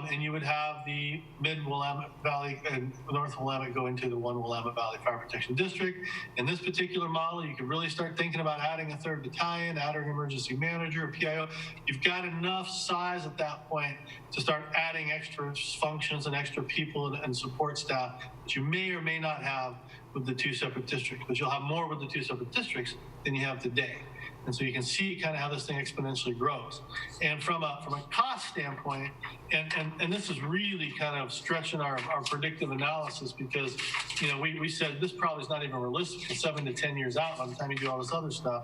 And you would have the mid Willamette Valley and North Willamette go into the one Willamette Valley Fire Protection District. In this particular model, you could really start thinking about adding a third battalion, adding an emergency manager, a PIO. You've got enough size at that point to start adding extra functions and extra people and support staff that you may or may not have with the two separate districts, but you'll have more with the two separate districts than you have today. And so you can see kind of how this thing exponentially grows. And from a cost standpoint, and this is really kind of stretching our predictive analysis, because, you know, we said this probably is not even realistic for 7 to 10 years out by the time you do all this other stuff.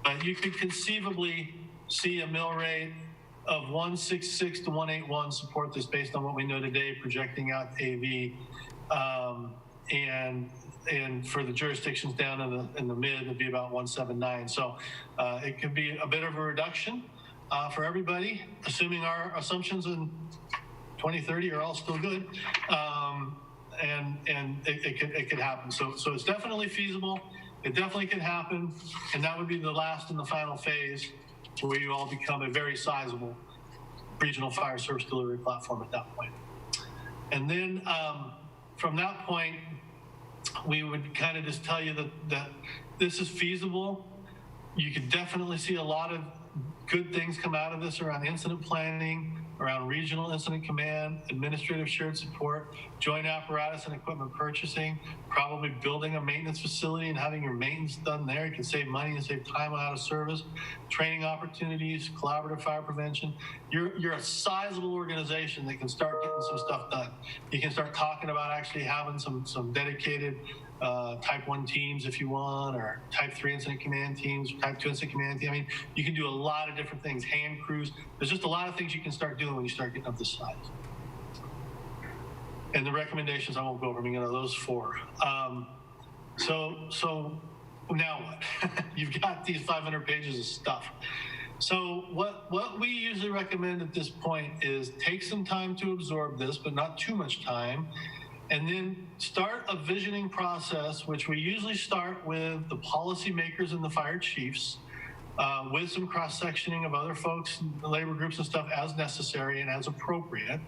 But you could conceivably see a mill rate of 166 to 181 support this based on what we know today, projecting out AV, and for the jurisdictions down in the mid, it'd be about 179. So it could be a bit of a reduction for everybody, assuming our assumptions in 2030 are all still good, and it could happen. So it's definitely feasible. It definitely could happen, and that would be the last and the final phase, where you all become a very sizable regional fire service delivery platform at that point. And then from that point, we would kind of just tell you that this is feasible. You could definitely see a lot of good things come out of this around incident planning, around regional incident command, administrative shared support, joint apparatus and equipment purchasing, probably building a maintenance facility and having your maintenance done there. You can save money and save time out of service, training opportunities, collaborative fire prevention. You're a sizable organization that can start getting some stuff done. You can start talking about actually having some dedicated type 1 teams if you want, or type 3 incident command teams, type 2 incident command team. I mean, you can do a lot of different things, hand crews. There's just a lot of things you can start doing when you start getting up this size. And the recommendations, I won't go over them, those 4. So now what? You've got these 500 pages of stuff. So what we usually recommend at this point is take some time to absorb this, but not too much time. And then start a visioning process, which we usually start with the policymakers and the fire chiefs, with some cross-sectioning of other folks, labor groups and stuff as necessary and as appropriate,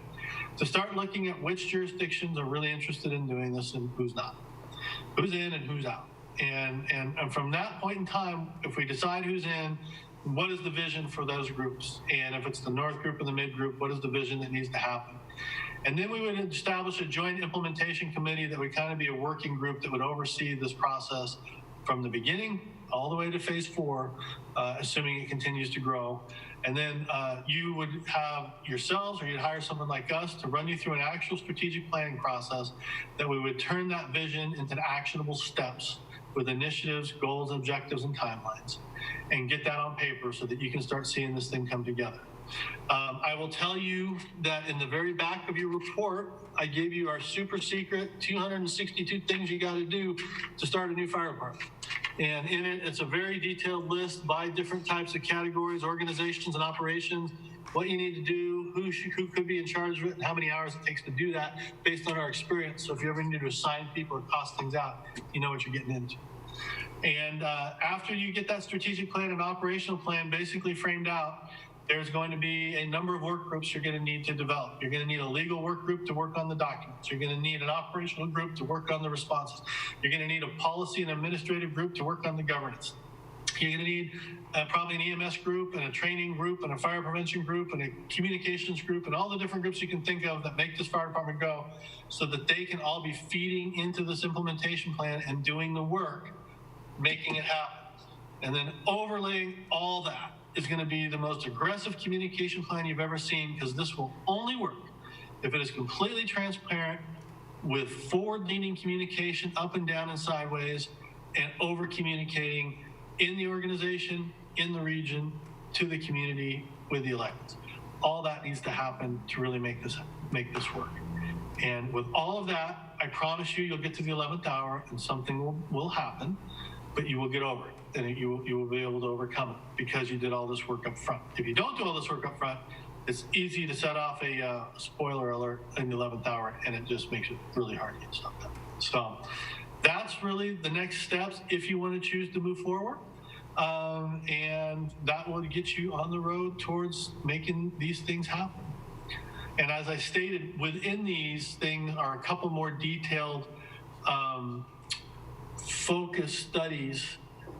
to start looking at which jurisdictions are really interested in doing this and who's not, who's in and who's out. And from that point in time, if we decide who's in, what is the vision for those groups? And if it's the North group and the Mid group, what is the vision that needs to happen? And then we would establish a joint implementation committee that would kind of be a working group that would oversee this process from the beginning all the way to phase 4, assuming it continues to grow. And then you would have yourselves, or you'd hire someone like us to run you through an actual strategic planning process that we would turn that vision into actionable steps with initiatives, goals, objectives, and timelines, and get that on paper so that you can start seeing this thing come together. I will tell you that in the very back of your report, I gave you our super secret 262 things you got to do to start a new fire department. And in it, it's a very detailed list by different types of categories, organizations, and operations, what you need to do, who could be in charge of it, and how many hours it takes to do that based on our experience. So if you ever need to assign people or cost things out, you know what you're getting into. And after you get that strategic plan and operational plan basically framed out, there's going to be a number of work groups you're going to need to develop. You're going to need a legal work group to work on the documents. You're going to need an operational group to work on the responses. You're going to need a policy and administrative group to work on the governance. You're going to need probably an EMS group and a training group and a fire prevention group and a communications group and all the different groups you can think of that make this fire department go, so that they can all be feeding into this implementation plan and doing the work, making it happen. And then overlaying all that is going to be the most aggressive communication plan you've ever seen, because this will only work if it is completely transparent, with forward-leaning communication up and down and sideways, and over-communicating in the organization, in the region, to the community, with the electeds. All that needs to happen to really make this work. And with all of that, I promise you, you'll get to the 11th hour and something will happen, but you will get over it. And you will be able to overcome it because you did all this work up front. If you don't do all this work up front, it's easy to set off a spoiler alert in the 11th hour, and it just makes it really hard to get stuff done. So that's really the next steps if you want to choose to move forward. And that will get you on the road towards making these things happen. And as I stated, within these things are a couple more detailed focus studies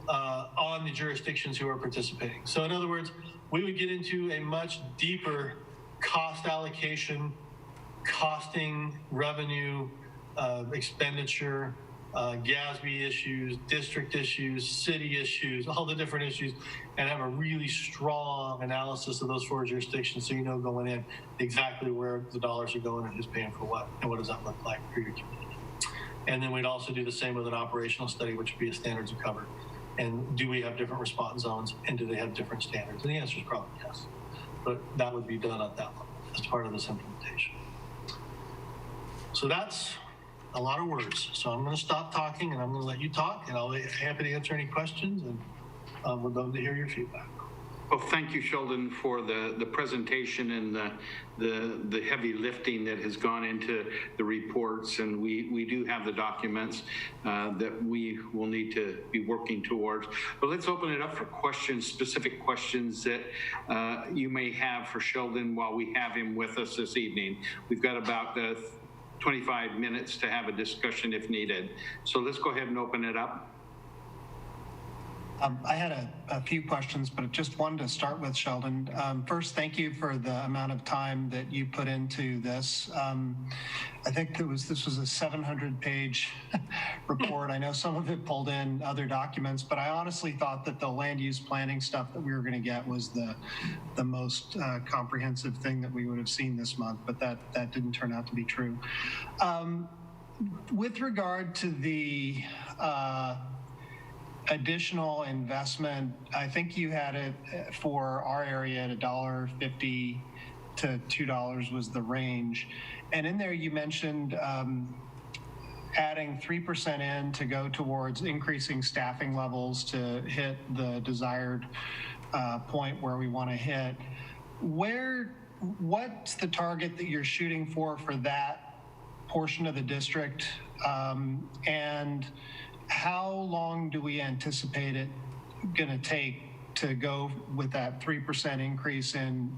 on the jurisdictions who are participating. So in other words, we would get into a much deeper cost allocation, costing, revenue, expenditure, GASB issues, district issues, city issues, all the different issues, and have a really strong analysis of those 4 jurisdictions so you know going in exactly where the dollars are going and who's paying for what and what does that look like for your community. And then we'd also do the same with an operational study, which would be a standards of cover. And do we have different response zones, and do they have different standards? And the answer is probably yes. But that would be done at that level as part of this implementation. So that's a lot of words. So I'm going to stop talking, and I'm going to let you talk, and I'll be happy to answer any questions, and would love to hear your feedback. Well, thank you, Sheldon, for the presentation and the heavy lifting that has gone into the reports. And we do have the documents that we will need to be working towards. But let's open it up for questions, specific questions that you may have for Sheldon while we have him with us this evening. We've got about 25 minutes to have a discussion if needed. So let's go ahead and open it up. I had a few questions, but just wanted to start with Sheldon. First, thank you for the amount of time that you put into this. I think this was a 700-page report. I know some of it pulled in other documents, but I honestly thought that the land use planning stuff that we were going to get was the most comprehensive thing that we would have seen this month, but that didn't turn out to be true. With regard to the additional investment, I think you had it for our area at $1.50 to $2 was the range. And in there you mentioned adding 3% in to go towards increasing staffing levels to hit the desired point where we want to hit. What's the target that you're shooting for that portion of the district? And how long do we anticipate it going to take to go with that 3% increase in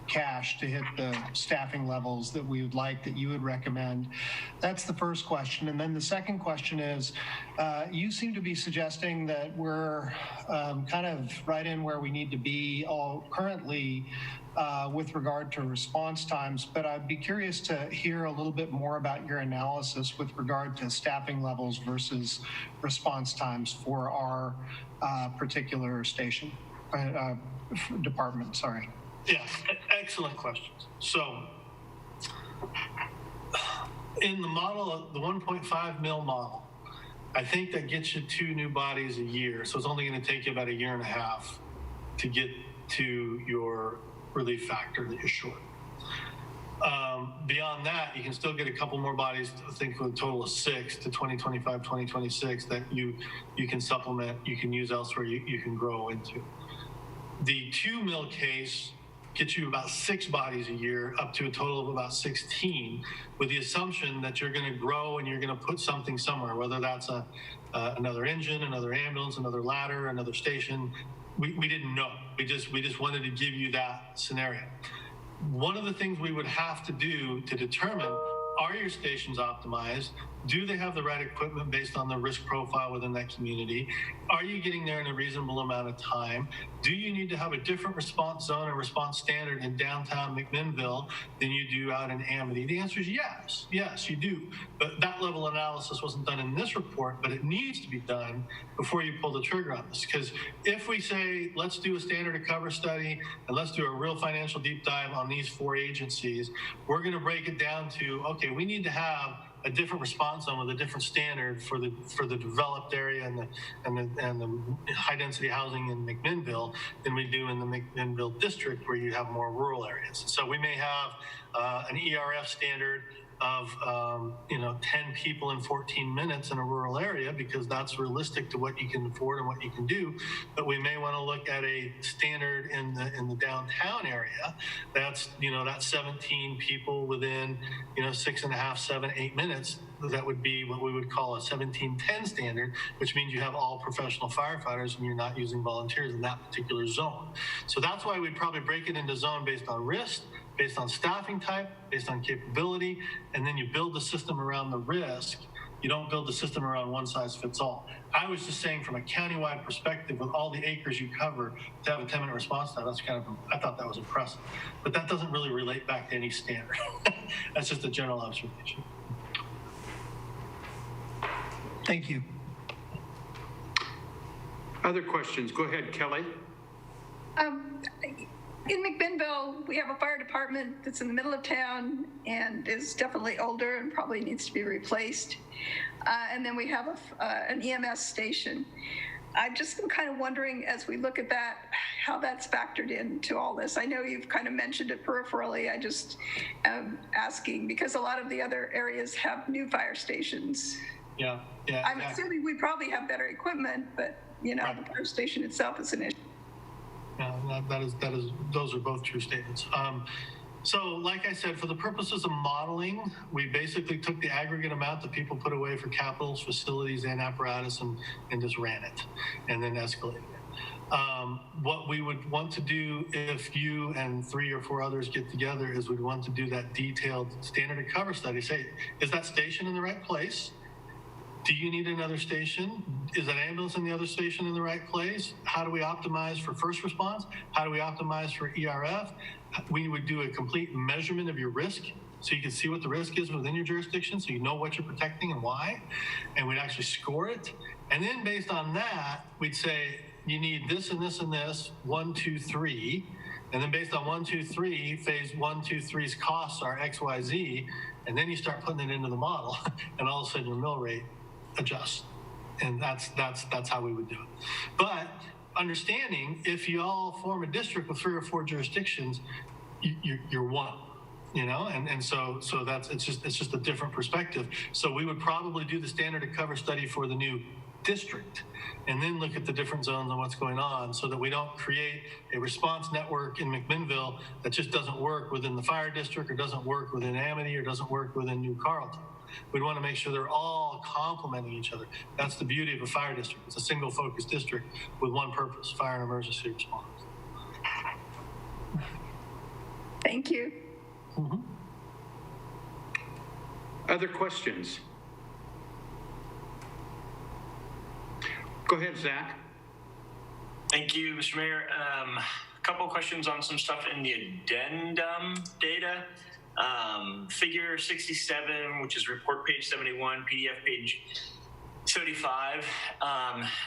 cash to hit the staffing levels that we would like, that you would recommend? That's the first question. And then the second question is, you seem to be suggesting that we're kind of right in where we need to be all currently with regard to response times, but I'd be curious to hear a little bit more about your analysis with regard to staffing levels versus response times for our particular station, department, sorry. Yes, excellent questions. So in the model, the 1.5 mil model, I think that gets you 2 new bodies a year. So it's only going to take you about 1.5 years to get to your relief factor that you're short. Beyond that, you can still get a couple more bodies, I think with a total of 6 to 2025, 2026 that you can supplement, you can use elsewhere, you can grow into. The 2 mil case gets you about 6 bodies a year, up to a total of about 16, with the assumption that you're going to grow and you're going to put something somewhere, whether that's another engine, another ambulance, another ladder, another station. We didn't know. We just wanted to give you that scenario. One of the things we would have to do to determine, are your stations optimized? Do they have the right equipment based on the risk profile within that community? Are you getting there in a reasonable amount of time? Do you need to have a different response zone and response standard in downtown McMinnville than you do out in Amity? The answer is yes. Yes, you do. But that level of analysis wasn't done in this report, but it needs to be done before you pull the trigger on this. Because if we say, let's do a standard of cover study and let's do a real financial deep dive on these 4 agencies, we're going to break it down to, okay, we need to have a different response zone with a different standard for the developed area and the high density housing in McMinnville than we do in the McMinnville district, where you have more rural areas. So we may have an ERF standard of 10 people in 14 minutes in a rural area, because that's realistic to what you can afford and what you can do. But we may want to look at a standard in the downtown area that's that 17 people within 6.5, 7, 8 minutes. That would be what we would call a 1710 standard, which means you have all professional firefighters and you're not using volunteers in that particular zone. So that's why we'd probably break it into zone based on risk, based on staffing type, based on capability, and then you build the system around the risk. You don't build the system around one size fits all. I was just saying, from a countywide perspective, with all the acres you cover, to have a 10-minute response time, I thought that was impressive. But that doesn't really relate back to any standard. That's just a general observation. Thank you. Other questions? Go ahead, Kelly. In McMinnville, we have a fire department that's in the middle of town and is definitely older and probably needs to be replaced. And then we have an EMS station. I just am kind of wondering, as we look at that, how that's factored into all this. I know you've kind of mentioned it peripherally. I just am asking, because a lot of the other areas have new fire stations. Yeah. I'm assuming we probably have better equipment, but Right. The fire station itself is an issue. Yeah, those are both true statements. So like I said, for the purposes of modeling, we basically took the aggregate amount that people put away for capitals, facilities, and apparatus and just ran it and then escalated it. What we would want to do, if you and 3 or 4 others get together, is we'd want to do that detailed standard of cover study. Say, is that station in the right place? Do you need another station? Is an ambulance in the other station in the right place? How do we optimize for first response? How do we optimize for ERF? We would do a complete measurement of your risk, so you can see what the risk is within your jurisdiction, so you know what you're protecting and why, and we'd actually score it. And then based on that, we'd say, you need this and this and this, 1, 2, 3. And then based on 1, 2, 3, phase 1, 2, 3's costs are X, Y, Z. And then you start putting it into the model, and all of a sudden your mill rate adjusts. And that's how we would do it. But understanding, if you all form a district with 3 or 4 jurisdictions, you're one, and so that's it's just a different perspective. So we would probably do the standard of cover study for the new district, and then look at the different zones and what's going on, so that we don't create a response network in McMinnville that just doesn't work within the fire district, or doesn't work within Amity, or doesn't work within New Carlton. We'd want to make sure they're all complementing each other. That's the beauty of a fire district. It's a single focused district with one purpose: fire and emergency response. Thank you. Mm-hmm. Other questions? Go ahead, Zach. Thank you, Mr. Mayor. A couple of questions on some stuff in the addendum data. Figure 67, which is report page 71, PDF page 75,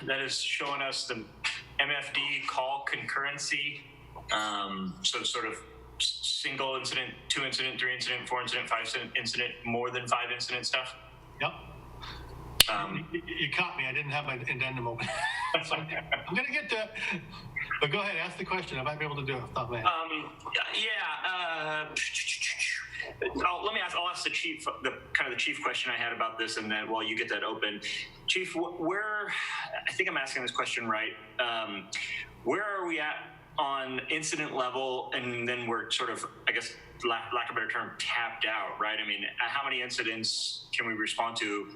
that is showing us the MFD call concurrency. So sort of single incident, 2 incident, 3 incident, 4 incident, 5 incident, more than 5 incident stuff. Yep. You caught me. I didn't have my addendum open. So I'm going to get to it. But go ahead, ask the question. I might be able to do it off the top of my head. I'll ask the chief, the chief question I had about this, and then while you get that open, Chief, I think I'm asking this question right. Where are we at on incident level, and then we're sort of, I guess, lack of a better term, tapped out, right? I mean, how many incidents can we respond to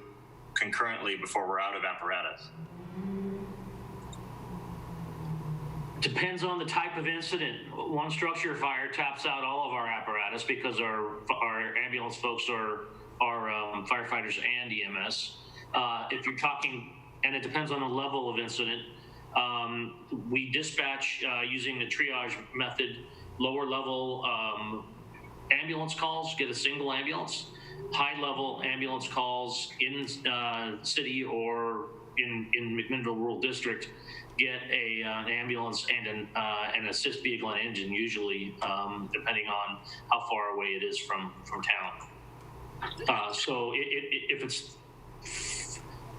concurrently before we're out of apparatus? Depends on the type of incident. One structure fire taps out all of our apparatus because our ambulance folks are firefighters and EMS. If you're talking, and it depends on the level of incident, we dispatch using the triage method, lower level ambulance calls, get a single ambulance. High level ambulance calls in city or in McMinnville Rural District, get an ambulance and an assist vehicle and engine, usually depending on how far away it is from town. So if it's,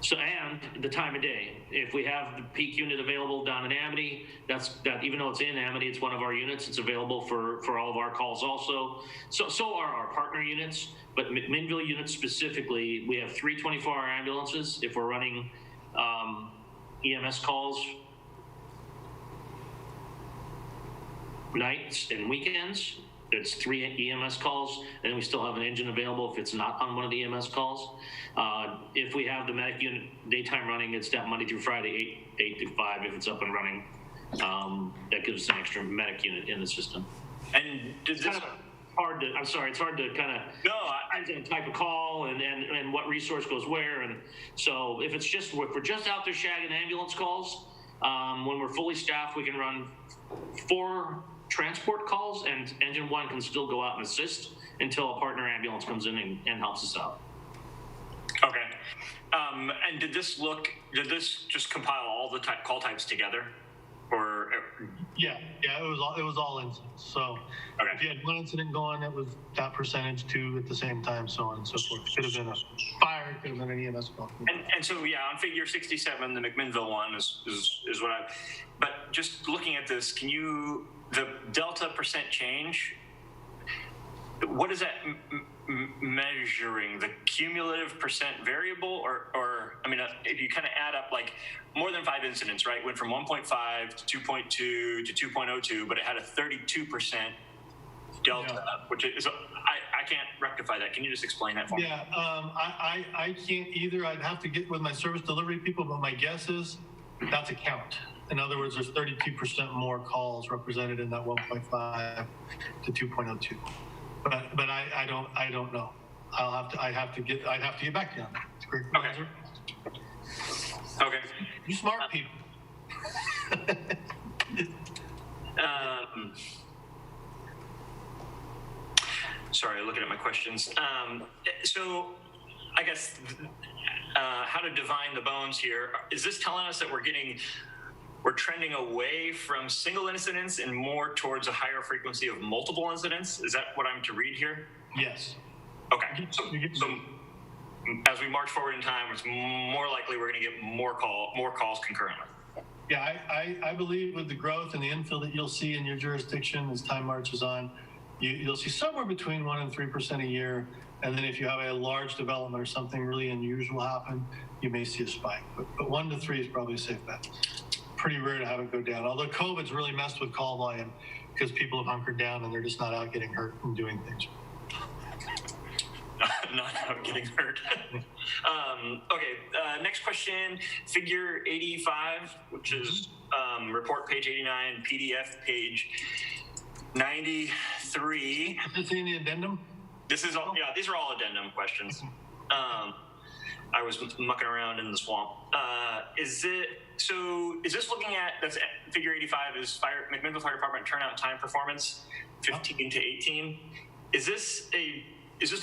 so, and the time of day, if we have the peak unit available down in Amity, that even though it's in Amity, it's one of our units, it's available for all of our calls also. So are our partner units, but McMinnville units specifically, we have 3 24-hour ambulances. If we're running EMS calls nights and weekends, it's 3 EMS calls, and then we still have an engine available if it's not on one of the EMS calls. If we have the medic unit daytime running, it's that Monday through Friday, 8 to 5 if it's up and running. That gives us an extra medic unit in the system. And does this... I'm sorry, it's hard to kind of type of call and what resource goes where. And so if we're just out there shagging ambulance calls, when we're fully staffed, we can run 4 transport calls, and engine 1 can still go out and assist until a partner ambulance comes in and helps us out. Okay. And did this just compile all the call types together? Or Yeah, it was all incidents. So okay. if you had one incident going, it was that percentage, 2 at the same time, so on and so forth. Could have been a fire, could have been an EMS call. And so yeah, on figure 67, the McMinnville one is what but just looking at this, the delta percent change, what is that measuring? The cumulative percent variable, or I mean, if you kind of add up like more than 5 incidents, right? Went from 1.5 to 2.2 to 2.02, but it had a 32% delta, which is, I can't rectify that. Can you just explain that for me? Yeah, I can't either. I'd have to get with my service delivery people, but my guess is that's a count. In other words, there's 32% more calls represented in that 1.5 to 2.02. But I don't know. I'd have to get back to you on that. It's a great question. Okay. You smart people. Sorry, looking at my questions. So I guess how to divine the bones here. Is this telling us that we're trending away from single incidents and more towards a higher frequency of multiple incidents? Is that what I'm to read here? Yes. Okay. So as we march forward in time, it's more likely we're going to get more calls concurrently. Yeah, I believe with the growth and the infill that you'll see in your jurisdiction as time marches on, you'll see somewhere between 1% and 3% a year. And then if you have a large development or something really unusual happen, you may see a spike. But 1 to 3 is probably a safe bet. Pretty rare to have it go down. Although COVID's really messed with call volume because people have hunkered down and they're just not out getting hurt and doing things. Not out getting hurt. Okay, next question, figure 85, which is report page 89, PDF page 93. Is this in the addendum? These are all addendum questions. I was mucking around in the swamp. Is this looking at, that's figure 85 is McMinnville Fire Department turnout time performance, 15 to 18. Is this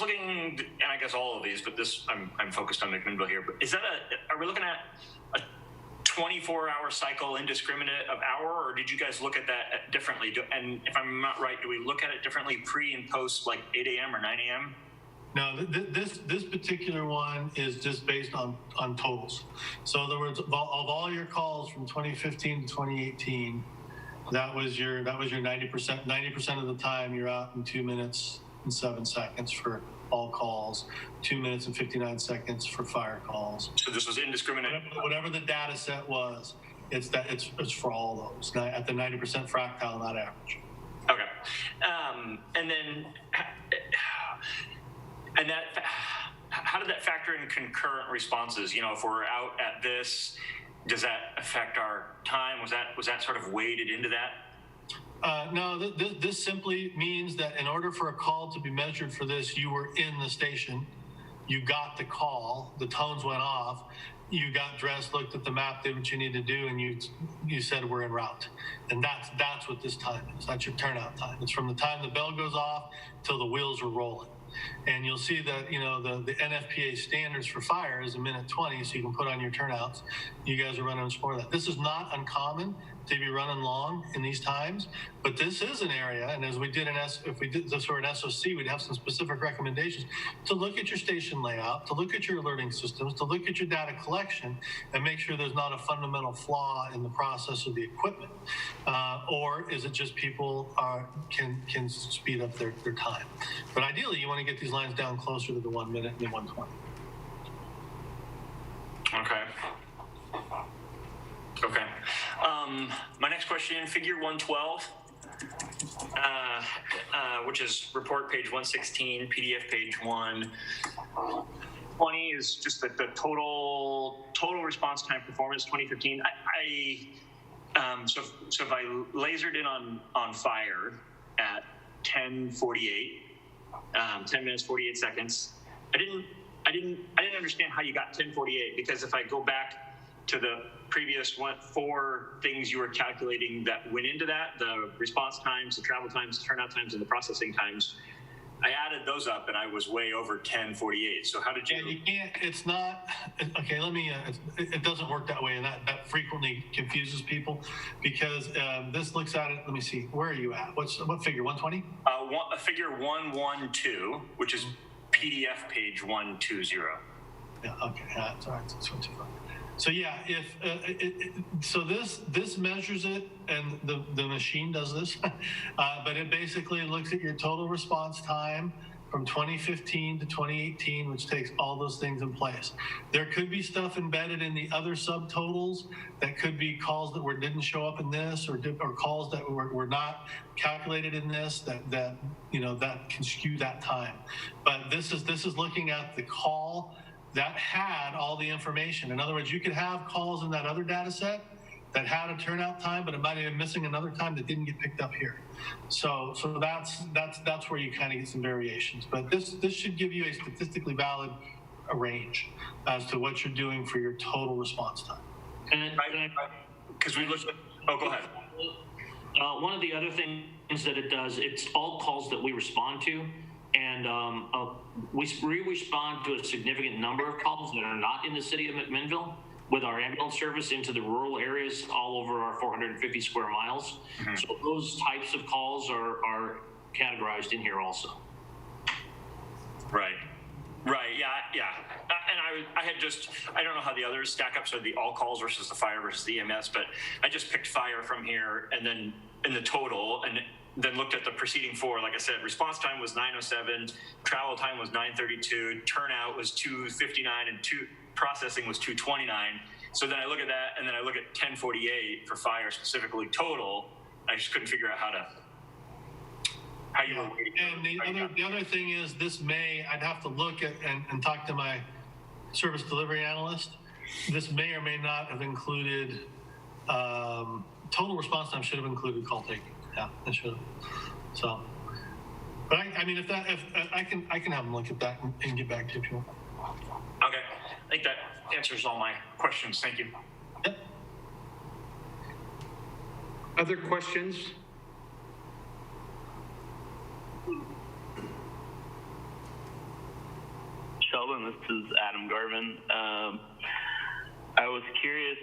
looking, and I guess all of these, but this, I'm focused on McMinnville here, but are we looking at a 24-hour cycle indiscriminate of hour, or did you guys look at that differently? And if I'm not right, do we look at it differently pre and post like 8 a.m. or 9 a.m.? No, this particular one is just based on totals. So in other words, of all your calls from 2015 to 2018, that was your 90%. 90% of the time you're out in 2 minutes and 7 seconds for all calls, 2 minutes and 59 seconds for fire calls. So this was indiscriminate. Whatever the data set was, it's for all those at the 90% fractile, not average. Okay, and then. And how did that factor in concurrent responses? You know, if we're out at this, does that affect our time? Was that sort of weighted into that? No, this simply means that in order for a call to be measured for this, you were in the station, you got the call, the tones went off, you got dressed, looked at the map, did what you need to do, and you said we're en route. And that's what this time is. That's your turnout time. It's from the time the bell goes off till the wheels are rolling. And you'll see that, you know, the NFPA standards for fire is 1:20, so you can put on your turnouts. You guys are running for that. This is not uncommon to be running long in these times, but this is an area, and as we did if we did this for an SOC, we'd have some specific recommendations to look at your station layout, to look at your alerting systems, to look at your data collection, and make sure there's not a fundamental flaw in the process of the equipment, or is it just people can speed up their time? But ideally, you want to get these lines down closer to the 1 minute and the 1:20. Okay. Okay. My next question, figure 112, which is report page 116, PDF page 120 is just the total response time performance 2015. So if I lasered in on fire at 10:48, 10 minutes 48 seconds, I didn't understand how you got 10:48, because if I go back to the previous 4 things you were calculating that went into that, the response times, the travel times, the turnout times, and the processing times, I added those up and I was way over 10:48. So how did you? Yeah, you can't, it's not, okay, let me, it doesn't work that way, and that frequently confuses people, because this looks at it, let me see, where are you at? What figure, 120? Figure 112, which is PDF page 120. Yeah, okay, that's all right, that's 125. So yeah, so this measures it, and the machine does this, but it basically looks at your total response time from 2015 to 2018, which takes all those things in place. There could be stuff embedded in the other subtotals that could be calls that didn't show up in this, or calls that were not calculated in this, that you know, that can skew that time. But this is looking at the call that had all the information. In other words, you could have calls in that other data set that had a turnout time, but it might have been missing another time that didn't get picked up here. So that's where you kind of get some variations. But this should give you a statistically valid range as to what you're doing for your total response time. Because we looked at, oh, go ahead. One of the other things that it does, it's all calls that we respond to. And we respond to a significant number of calls that are not in the city of McMinnville with our ambulance service into the rural areas all over our 450 square miles. Mm-hmm. So those types of calls are categorized in here also. Right, yeah. And I don't know how the others stack up, so the all calls versus the fire versus the EMS, but I just picked fire from here, and then in the total, and then looked at the preceding 4. Like I said, response time was 9:07, travel time was 9:32, turnout was 2:59, and processing was 2:29. So then I look at that, and then I look at 10:48 for fire specifically total. I just couldn't figure out how you were waiting. And the other thing is, I'd have to look at and talk to my service delivery analyst. This may or may not have included total response time. Should have included call taking. Yeah, it should. So, but I mean, if I can have them look at that and get back to you if you want. Okay, I think that answers all my questions. Thank you. Yep. Other questions? Sheldon, this is Adam Garvin. I was curious,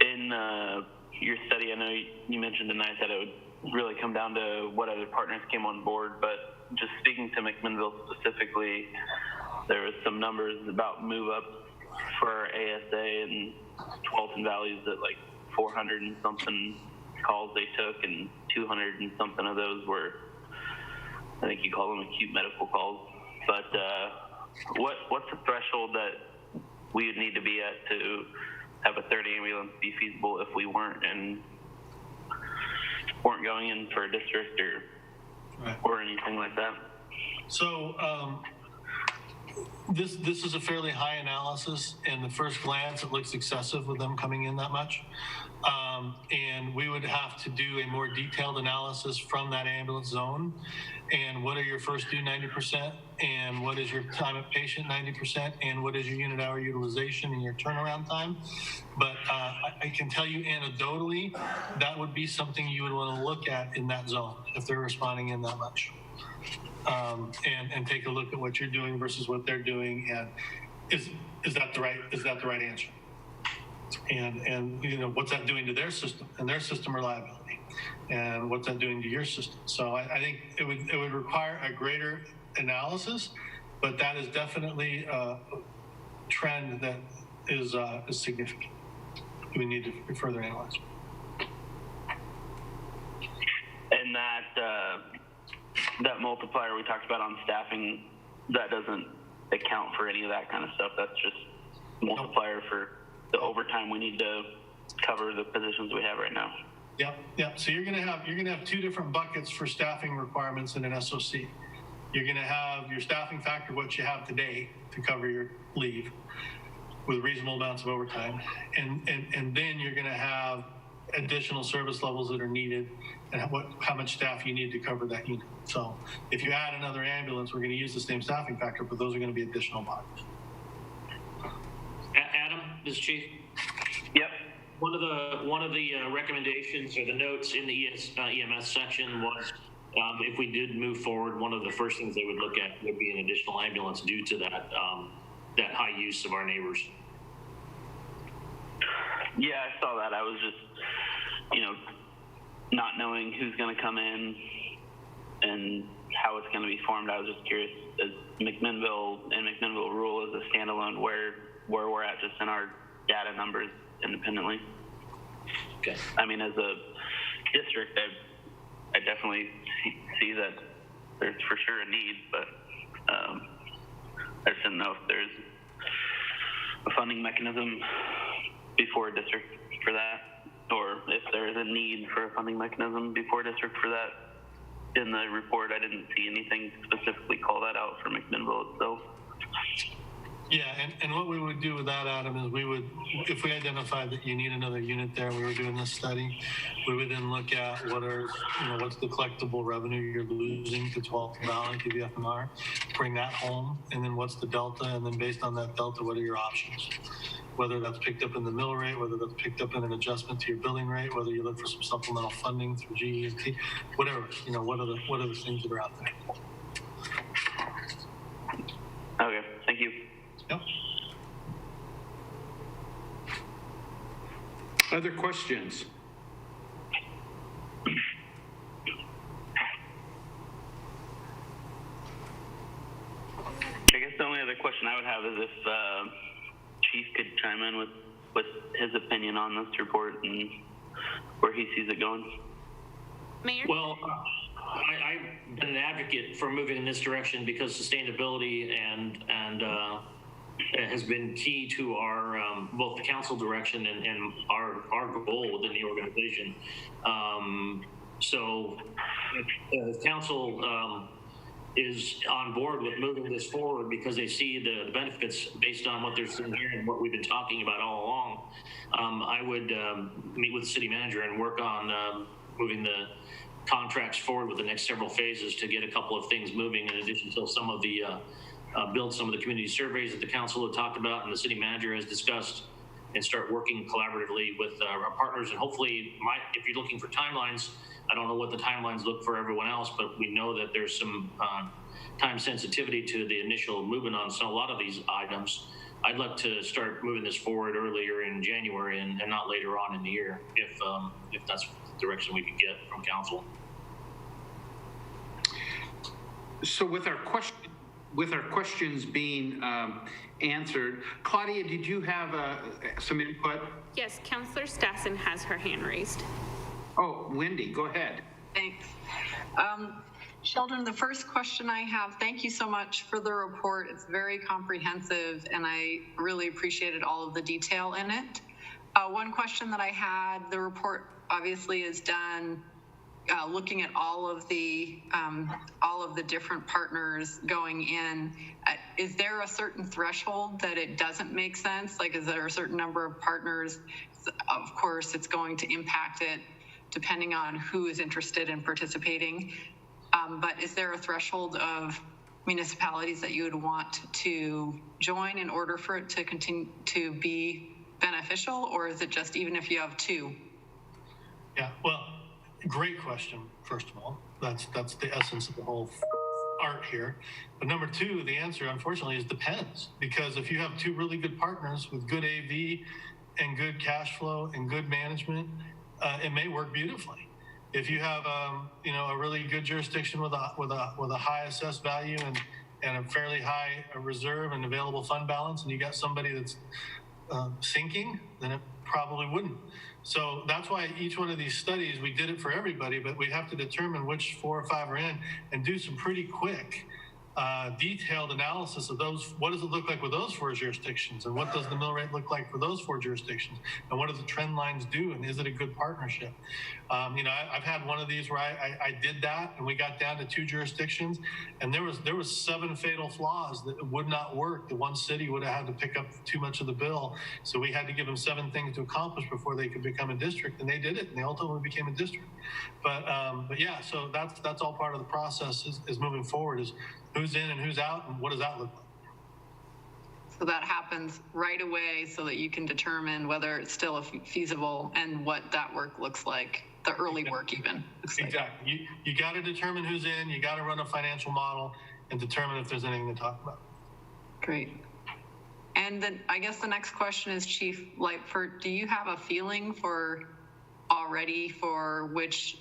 in your study, I know you mentioned tonight that it would really come down to what other partners came on board, but just speaking to McMinnville specifically, there was some numbers about move-ups for ASA and Tualatin Valley's at like 400 and something calls they took, and 200 and something of those were, I think you call them acute medical calls. But what's the threshold that we would need to be at to have a third ambulance be feasible if we weren't going in for a district or anything like that? So This is a fairly high analysis, and the first glance, it looks excessive with them coming in that much. And we would have to do a more detailed analysis from that ambulance zone. And what are your first due 90%? And what is your time of patient 90%? And what is your unit hour utilization and your turnaround time? But I can tell you anecdotally, that would be something you would want to look at in that zone if they're responding in that much. And take a look at what you're doing versus what they're doing, and is that the right answer? And you know, what's that doing to their system and their system reliability, and what's that doing to your system? So I think it would require a greater analysis, but that is definitely a trend that is significant. We need to further analyze. And that multiplier we talked about on staffing, that doesn't account for any of that kind of stuff. That's just multiplier for the overtime we need to cover the positions we have right now. Yep. So you're gonna have two different buckets for staffing requirements in an SOC. You're gonna have your staffing factor, what you have today to cover your leave, with reasonable amounts of overtime, and then you're gonna have additional service levels that are needed, and how much staff you need to cover that unit. So if you add another ambulance, we're going to use the same staffing factor, but those are going to be additional bodies. Adam, this is Chief. Yep. One of the recommendations or the notes in the EMS section was if we did move forward, one of the first things they would look at would be an additional ambulance due to that that high use of our neighbors. Yeah, I saw that. I was just, not knowing who's going to come in and how it's going to be formed. I was just curious, as McMinnville Rural is a standalone, where we're at just in our data numbers independently. Okay. I mean, as a district, I definitely see that there's for sure a need, but I just didn't know if there's a funding mechanism before a district for that, or if there is a need for a funding mechanism before a district for that. In the report, I didn't see anything specifically call that out for McMinnville itself. Yeah, and what we would do with that, Adam, is we would, if we identified that you need another unit there, we were doing this study, we would then look at what's the collectible revenue you're losing to 12th Valley, to the FMR, bring that home, and then what's the delta, and then based on that delta, what are your options? Whether that's picked up in the mill rate, whether that's picked up in an adjustment to your billing rate, whether you look for some supplemental funding through GE&T, whatever, what are the things that are out there? Okay, thank you. Yep. Other questions? I guess the only other question I would have is if Chief could chime in with his opinion on this report and where he sees it going. Mayor? Well, I've been an advocate for moving in this direction because sustainability and has been key to our both the council direction and our goal within the organization. So the council is on board with moving this forward because they see the benefits based on what they're seeing here and what we've been talking about all along. I would meet with the city manager and work on moving the contracts forward with the next several phases to get a couple of things moving, in addition to some of the build some of the community surveys that the council had talked about and the city manager has discussed, and start working collaboratively with our partners. And hopefully, if you're looking for timelines, I don't know what the timelines look for everyone else, but we know that there's some time sensitivity to the initial movement on a lot of these items. I'd like to start moving this forward earlier in January and not later on in the year, if that's the direction we can get from council. So with our questions being answered, Claudia, did you have some input? Yes, Councillor Stassen has her hand raised. Oh, Wendy, go ahead. Thanks. Sheldon, the first question I have, thank you so much for the report. It's very comprehensive and I really appreciated all of the detail in it. One question that I had, the report obviously is done looking at all of the different partners going in, is there a certain threshold that it doesn't make sense? Like, is there a certain number of partners? Of course, it's going to impact it depending on who is interested in participating. But is there a threshold of municipalities that you would want to join in order for it to continue to be beneficial, or is it just even if you have two? Yeah, well, great question, first of all. That's the essence of the whole art here. But number two, the answer, unfortunately, is depends. Because if you have two really good partners with good AV and good cash flow and good management, it may work beautifully. If you have, a really good jurisdiction with a high assessed value and a fairly high reserve and available fund balance, and you got somebody that's sinking, then it probably wouldn't. So that's why each one of these studies, we did it for everybody, but we have to determine which 4 or 5 are in and do some pretty quick, detailed analysis of those. What does it look like with those 4 jurisdictions? And what does the mill rate look like for those 4 jurisdictions? And what do the trend lines do? And is it a good partnership? I've had one of these where I did that and we got down to 2 jurisdictions, and there was 7 fatal flaws that would not work. The one city would have had to pick up too much of the bill. So we had to give them 7 things to accomplish before they could become a district, and they did it, and they ultimately became a district. But yeah, so that's all part of the process is moving forward, is who's in and who's out, and what does that look like? So that happens right away so that you can determine whether it's still feasible and what that work looks like, the early work even. Exactly. You got to determine who's in, you got to run a financial model and determine if there's anything to talk about. Great. And then I guess the next question is, Chief Lightfoot, do you have a feeling already for which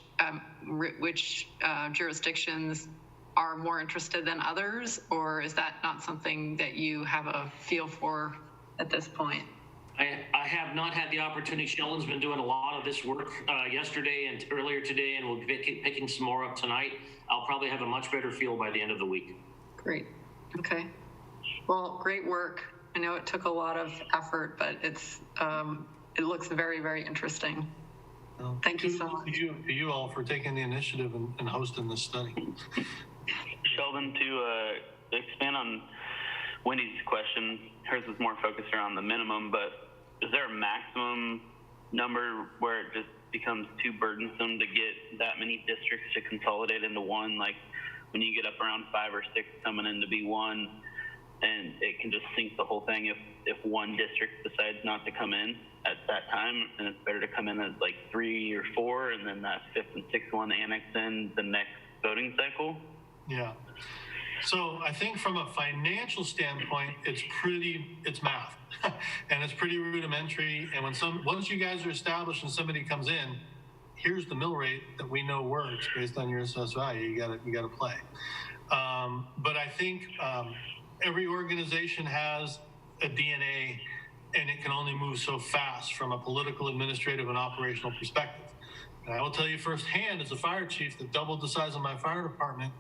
jurisdictions are more interested than others, or is that not something that you have a feel for at this point? I have not had the opportunity. Sheldon's been doing a lot of this work yesterday and earlier today, and we'll be picking some more up tonight. I'll probably have a much better feel by the end of the week. Great. Okay. Well, great work. I know it took a lot of effort, but it looks very, very interesting. Well, thank you so much. To you all for taking the initiative and hosting this study. Sheldon, to expand on Wendy's question, hers was more focused around the minimum, but is there a maximum number where it just becomes too burdensome to get that many districts to consolidate into one? Like when you get up around 5 or 6 coming in to be one, and it can just sink the whole thing if one district decides not to come in at that time, and it's better to come in as like 3 or 4, and then that 5th and 6th one annex in the next voting cycle? Yeah. So I think from a financial standpoint, it's math and it's pretty rudimentary. And once you guys are established and somebody comes in, here's the mill rate that we know works based on your assessed value. You gotta play. But I think every organization has a DNA, and it can only move so fast from a political, administrative, and operational perspective. And I will tell you firsthand, as a fire chief that doubled the size of my fire department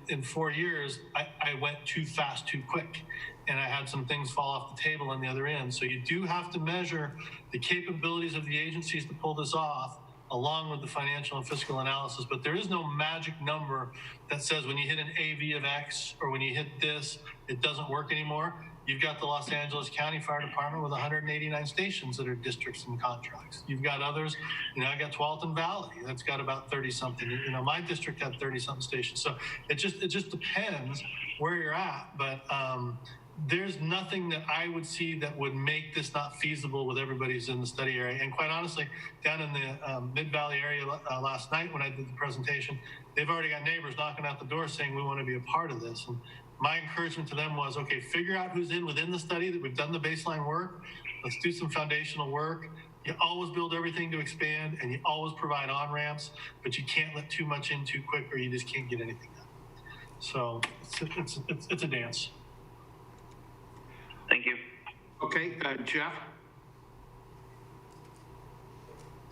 in 4 years, I went too fast, too quick. And I had some things fall off the table on the other end. So you do have to measure the capabilities of the agencies to pull this off, along with the financial and fiscal analysis. But there is no magic number that says when you hit an AV of X or when you hit this, it doesn't work anymore. You've got the Los Angeles County Fire Department with 189 stations that are districts and contracts. You've got others, I got Tualatin Valley, that's got about 30 something. My district had 30 something stations. So it just depends where you're at. But there's nothing that I would see that would make this not feasible with everybody who's in the study area. And quite honestly, down in the Mid-Valley area last night when I did the presentation, they've already got neighbors knocking out the door saying we want to be a part of this. And my encouragement to them was, okay, figure out who's within the study, that we've done the baseline work. Let's do some foundational work. You always build everything to expand, and you always provide on-ramps, but you can't let too much in too quick or you just can't get anything done. So it's a dance. Thank you. Okay, Jeff?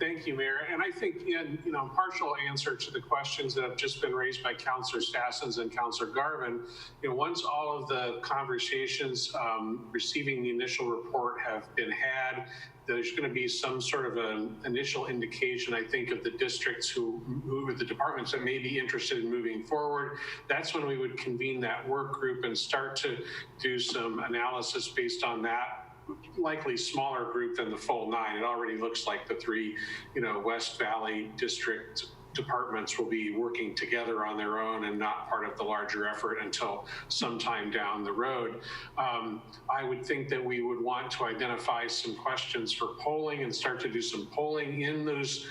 Thank you, Mayor. And I think in partial answer to the questions that have just been raised by Councilor Stassens and Councilor Garvin, once all of the conversations receiving the initial report have been had, there's going to be some sort of an initial indication, I think, of the districts who the departments that may be interested in moving forward. That's when we would convene that work group and start to do some analysis based on that. Likely smaller group than the full 9. It already looks like the 3, West Valley district departments will be working together on their own and not part of the larger effort until sometime down the road. I would think that we would want to identify some questions for polling and start to do some polling in those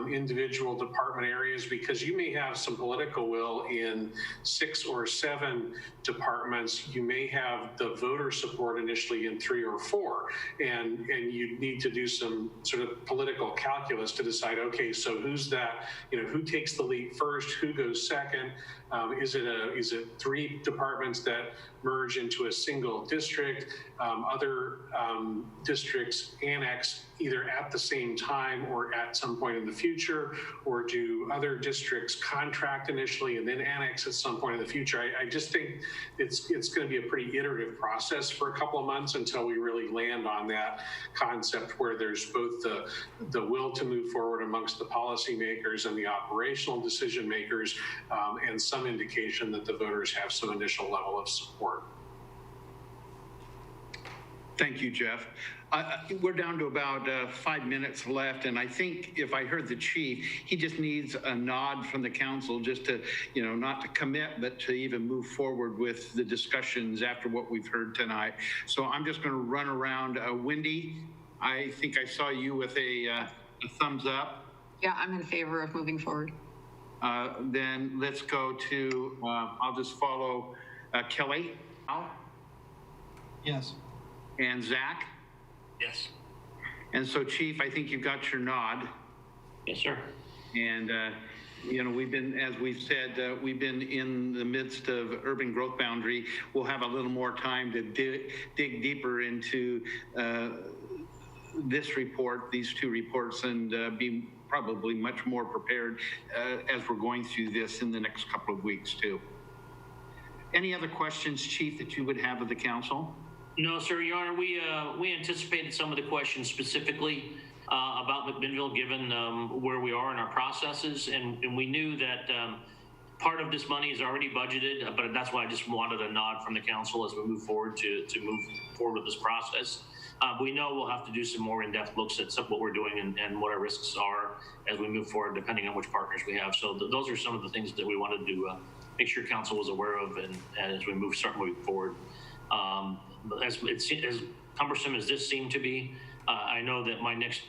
individual department areas, because you may have some political will in 6 or 7 departments. You may have the voter support initially in 3 or 4, and you need to do some sort of political calculus to decide, okay, so who's that, who takes the lead first, who goes second? Is it 3 departments that merge into a single district? Other districts annex either at the same time or at some point in the future, or do other districts contract initially and then annex at some point in the future? I just think it's going to be a pretty iterative process for a couple of months until we really land on that concept where there's both the will to move forward amongst the policymakers and the operational decision makers, and some indication that the voters have some initial level of support. Thank you, Jeff. We're down to about 5 minutes left, and I think if I heard the chief, he just needs a nod from the council just to, not to commit, but to even move forward with the discussions after what we've heard tonight. So I'm just going to run around. Wendy, I think I saw you with a thumbs up. Yeah, I'm in favor of moving forward. Then let's go to, I'll just follow Kelly. Al? Yes. And Zach? Yes. And so, Chief, I think you've got your nod. Yes, sir. And, we've been, as we've said, we've been in the midst of urban growth boundary. We'll have a little more time to dig deeper into this report, these 2 reports, and be probably much more prepared as we're going through this in the next couple of weeks, too. Any other questions, Chief, that you would have of the council? No, sir, Your Honor. We anticipated some of the questions specifically about McMinnville, given where we are in our processes, and we knew that part of this money is already budgeted, but that's why I just wanted a nod from the council as we move forward to move forward with this process. We know we'll have to do some more in-depth looks at what we're doing and what our risks are as we move forward, depending on which partners we have. So those are some of the things that we wanted to make sure council was aware of, and as we start moving forward. As cumbersome as this seemed to be, I know that my next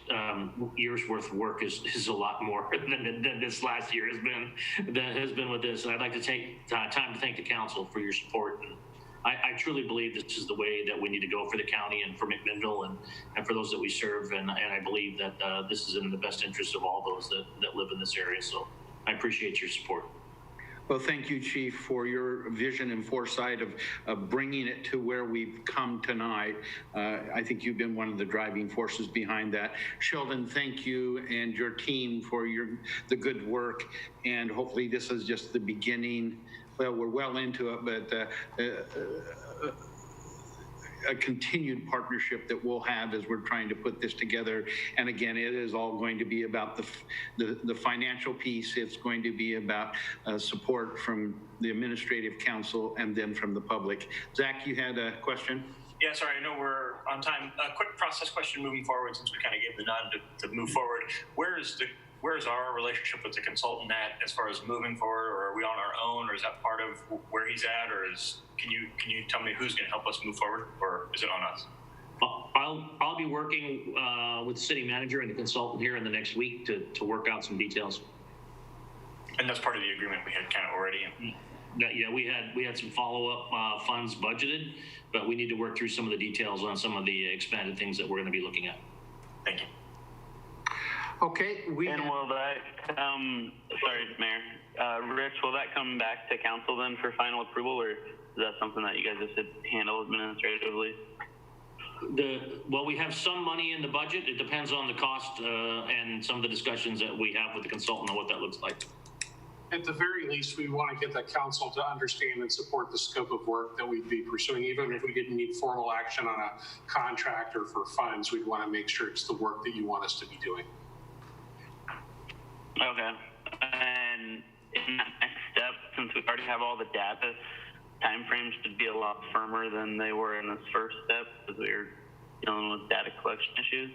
year's worth of work is a lot more than this last year has been with this. And I'd like to take time to thank the council for your support. And I truly believe this is the way that we need to go for the county and for McMinnville and for those that we serve. And I believe that this is in the best interest of all those that live in this area. So I appreciate your support. Well, thank you, Chief, for your vision and foresight of bringing it to where we've come tonight. I think you've been one of the driving forces behind that. Sheldon, thank you and your team for the good work, and hopefully this is just the beginning. Well, we're well into it, but a continued partnership that we'll have as we're trying to put this together. And again, it is all going to be about the financial piece. It's going to be about support from the administrative council and then from the public. Zach, you had a question? Yeah, sorry, I know we're on time. A quick process question moving forward, since we kind of gave the nod to move forward. Where's our relationship with the consultant at as far as moving forward, or are we on our own, or is that part of where he's at, or can you tell me who's going to help us move forward, or is it on us? I'll be working with the city manager and the consultant here in the next week to work out some details. And that's part of the agreement we had kind of already. Yeah, we had some follow-up funds budgeted, but we need to work through some of the details on some of the expanded things that we're going to be looking at. Thank you. Okay. Will that sorry, Mayor, Rich, will that come back to council then for final approval, or is that something that you guys just handle administratively? well, we have some money in the budget. It depends on the cost and some of the discussions that we have with the consultant on what that looks like. At the very least, we want to get the council to understand and support the scope of work that we'd be pursuing. Even if we didn't need formal action on a contract or for funds, we'd want to make sure it's the work that you want us to be doing. Okay. And in that next step, since we already have all the data, timeframes should be a lot firmer than they were in this first step because we were dealing with data collection issues.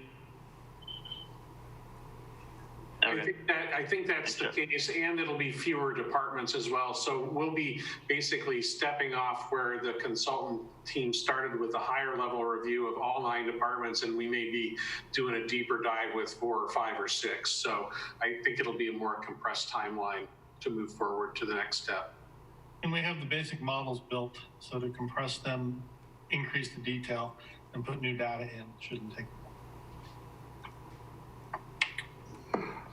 Okay. I think that's the case, and it'll be fewer departments as well. So we'll be basically stepping off where the consultant team started with a higher level review of all 9 departments, and we may be doing a deeper dive with 4 or 5 or 6. So I think it'll be a more compressed timeline to move forward to the next step. And we have the basic models built, so to compress them, increase the detail, and put new data in shouldn't take.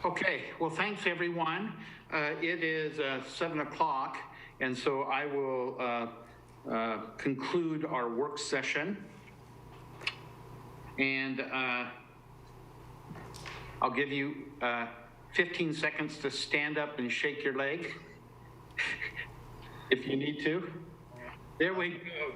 Okay, well, thanks, everyone. It is 7 o'clock, and so I will conclude our work session. And I'll give you 15 seconds to stand up and shake your leg if you need to. There we go.